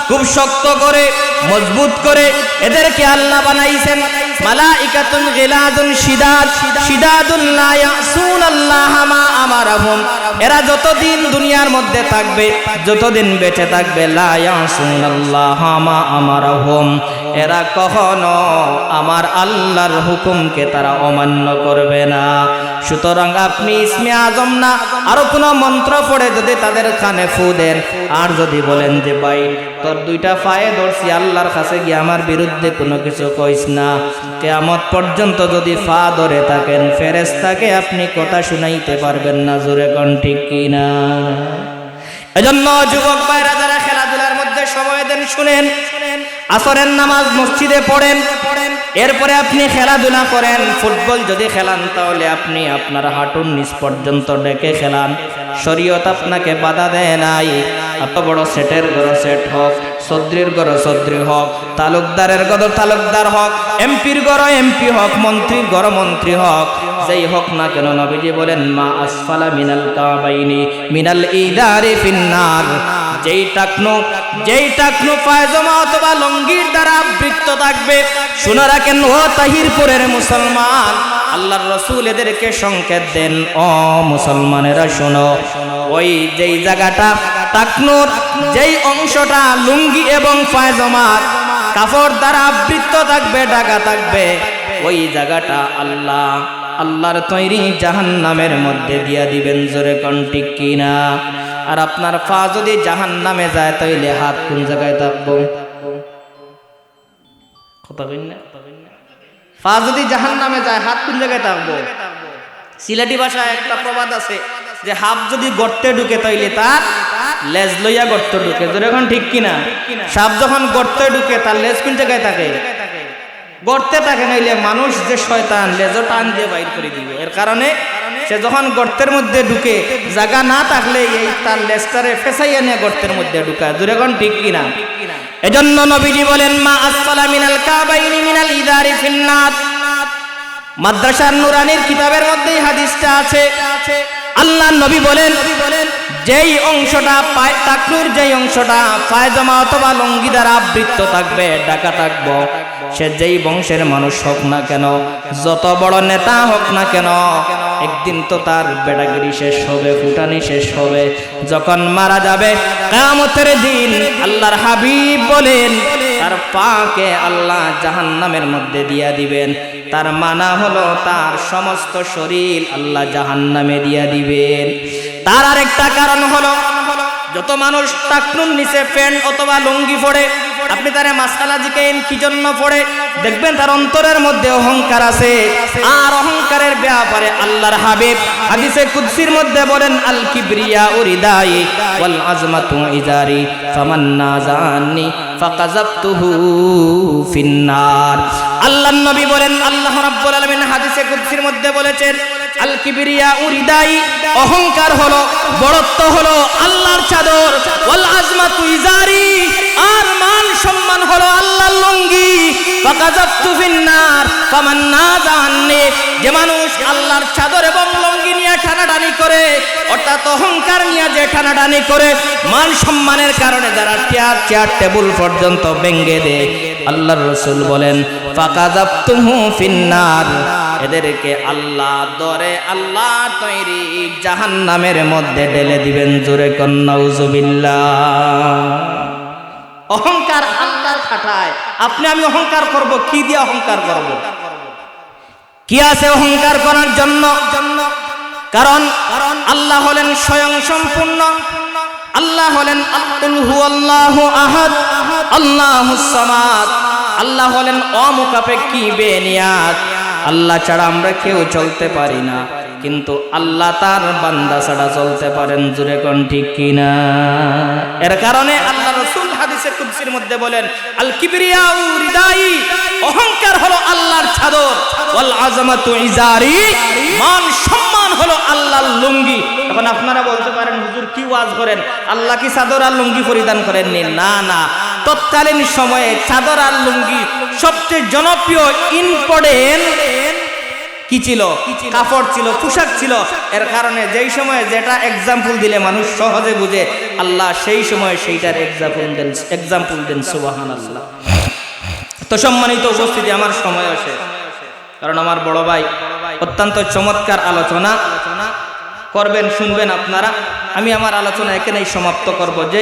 খুব শক্ত করে মজবুত করে এদেরকে আল্লাহ বানাইছেন। মালাইকাতুন গিলাজুন শিদাদ শিদাদুল লা ইয়াসুনাল্লাহা মা আমারহুম, এরা যতদিন দুনিয়ার মধ্যে থাকবে, যতদিন বেঁচে থাকবে, লা ইয়াসুনাল্লাহা মা আমারহুম, এরা কখনো আমার আল্লাহর হুকুমকে তারা অমান্য করবে না। সুতরাং আপনি ইসমে আজম না আরো কোনো মন্ত্র পড়ে যদি তাদের কানে ফু দেন, আর যদি বলেন যে ভাই তোর দুইটা পায়ে ধরছি আল্লাহর কাছে গিয়ে আমার বিরুদ্ধে কোনো কিছু কইস না, কিয়ামত পর্যন্ত যদি পা ধরে থাকেন ফেরেশতাকে আপনি কথা শুনাইতে পারবেন না। জোরে কোন ঠিক কিনা? এজন্য যুবক ভাইরা যারা খেলাধুলার মধ্যে সময় দেন, শুনেন, আসরের নামাজ মসজিদে পড়েন, এরপরে আপনি খেলাধুলা করেন। ফুটবল যদি খেলান তাহলে আপনি আপনার হাঁটুর নিচ পর্যন্ত ডেকে খেলান, শরীয়ত আপনাকে বাধা দেয় নাই। এত বড় সেটের গড় সেট হোক, সদ্রির গড় সদ্রি হোক, তালুকদারের গড় তালুকদার হোক, এমপির গড় এমপি হোক, মন্ত্রীর গড় মন্ত্রী হোক, যেই হোক না কেন নবীজি বলেন মা আসফালা মিনাল কাবাইনি মিনাল ইদারি ফিন্নার। যেই টাকনু পায়জামা অথবা লঙ্গির দ্বারা আবৃত থাকবে, শুনে রাখেন ও তাহিরপুরের মুসলমান, আল্লাহর রাসূল এদেরকে সংকেত দেন, ও মুসলমানেরা শোনো, ওই যেই জায়গাটা টাকনুর যেই অংশটা লুঙ্গি এবং পায়জামার কাপড় দ্বারা আবৃত থাকবে, ঢাকা থাকবে, ওই জায়গাটা আল্লাহর তৈরি জাহান্নামের মধ্যে দিয়া দিবেন। জোরে কোন ঠিক কিনা? আর আপনার পা যদি জাহান্নামে যায় তাইলে হাত কোন জায়গায় থাকবো? কথা কইন না? পা যদি জাহান্নামে যায় হাত কোন জায়গায় থাকবো? সিলেটি ভাষায় একটা প্রবাদ আছে যে হাত যদি গর্তে ঢুকে তাইলে তার লেজ লইয়া গর্ত ঢুকে। জোরে কোন ঠিক কিনা? সাপ যখন গর্তে ঢুকে তার লেজ কোন জায়গায় থাকে? গর্তে থাকে, নাইলে মানুষ যে শয়তান লেজও টান দিয়ে বাইর করে দিবে। এর কারণে সে যখন গর্তের মধ্যে ঢুকে জায়গা না থাকলে এই তার লেজটারে ফেসাইয়া নিয়ে গর্তের মধ্যে ঢুকায়। জোরে কোন ঠিক কিনা? এজন্য নবীজি বলেন মা আসফালা মিনাল কাবাইনি মিনাল ইদারি ফিন্নার। মাদ্রাসার নুরানির কিতাবের মধ্যে এই হাদিসটা আছে। আল্লাহ নবী বলেন যেই অংশটা পায় টাকনুর যেই অংশটা পায়জামা অথবা লুঙ্গি দ্বারা আবৃত থাকবে, ঢাকা থাকবো, সে যেই বংশের মানুষ হোক না কেন, যত বড় নেতা হোক না কেন, একদিন তো তার বেটাগিরি শেষ হবে, ফুটানি শেষ হবে। যখন মারা যাবে কিয়ামতের দিন আল্লাহর হাবিব বলেন তার পাকে আল্লাহ জাহান্নামের মধ্যে দিয়া দিবেন। তার মানা হলো তার সমস্ত শরীর আল্লাহ জাহান্নামে দিয়া দিবেন। তার আরেকটা কারণ হলো যত মানুষ টাকনুর নিচে প্যান্ট অথবা লুঙ্গি পরে, আপনি তারে মাসআলা জিজ্ঞেন কি জন্য পড়ে, দেখবেন তার অন্তরের মধ্যে অহংকার আছে। আর অহংকারের ব্যাপারে আল্লাহর হাবিব হাদিসে কুদসির মধ্যে বলেন আল কিবরিয়া উরিদাই ওয়াল আজমাতু ইজারি ফামান নাজানি ফাকাযাবতুহু ফিন্নার। আল্লাহর নবী বলেন, আল্লাহ রাব্বুল আলামিন হাদিসে কুদসির মধ্যে বলেছেন আল কিবরিয়া উরিদাই, অহংকার হলো, বড়ত্ব হলো আল্লাহর চাদর, ওয়াল আজমাতু ইজারি, আর মান সম্মান হলো আল্লাহর লুঙ্গি। ফাকাযাবতু ফিন্নার ফামান নাজানি, যে মানুষ আল্লাহর চাদর এবং লুঙ্গি নিয়ে টানাটানি করে, অর্থাৎ অহংকার নিয়ে যে টানাটানি করে, মান সম্মানের কারণে যারা চেয়ার টেবিল পর্যন্ত ভেঙে দেয়, আল্লাহর রাসূল বলেন ফাকাযাবতুহু ফিন্নার, এদেরকে আল্লাহ ধরে আল্লাহ তৈরি জাহান্নামের মধ্যে ঢেলে দিবেন। জোরে কোন নাউজুবিল্লাহ। অহংকার আল্লাহর খাটায়। আপনি আমি অহংকার করব, কি দিয়ে অহংকার করব? কি আছে অহংকার করার জন্য? কারণ আল্লাহ হলেন স্বয়ং সম্পূর্ণ। আল্লাহ হলেন আল হুয়াল্লাহু আহাদ আল্লাহুস সামাদ। আল্লাহ হলেন অমুখাপেক্ষী বেনিয়াত। আল্লাহ ছাড়া আমরা কেউ চলতে পারি না, কিন্তু আল্লাহ তার বান্দা ছাড়া চলতে পারেন। জোরে কোন ঠিক কিনা? এর কারণে আল্লাহ রাসূল হাদিসে কুদসির মধ্যে বলেন আল কিবরিয়া উরিদাই, অহংকার হলো আল্লাহর চাদর, ওয়াল আযমাতু ইজারি, মান সম্মান হলো আল্লাহর লুঙ্গি। এখন আপনারা বলতে পারেন হুজুর কি ওয়াজ করেন, আল্লাহ কি চাদর আর লুঙ্গি পরিধান করেননি? না না, তৎকালীন সময়ে চাদর আর লুঙ্গি সবচেয়ে জনপ্রিয় ইম্পর্টেন্ট কি ছিল? কাপড় ছিল, পোশাক ছিল। এর কারণে যেই সময় যেটা এক্সাম্পল দিলে মানুষ সহজে বুঝে, আল্লাহ সেই সময় সেইটার এক্সাম্পল দেন। সুবহানাল্লাহ। তো সম্মানিত উপস্থিতি, আমার সময় আসে, কারণ আমার বড় ভাই অত্যন্ত চমৎকার আলোচনা করবেন, শুনবেন আপনারা। আমি আমার আলোচনা এখানেই সমাপ্ত করব যে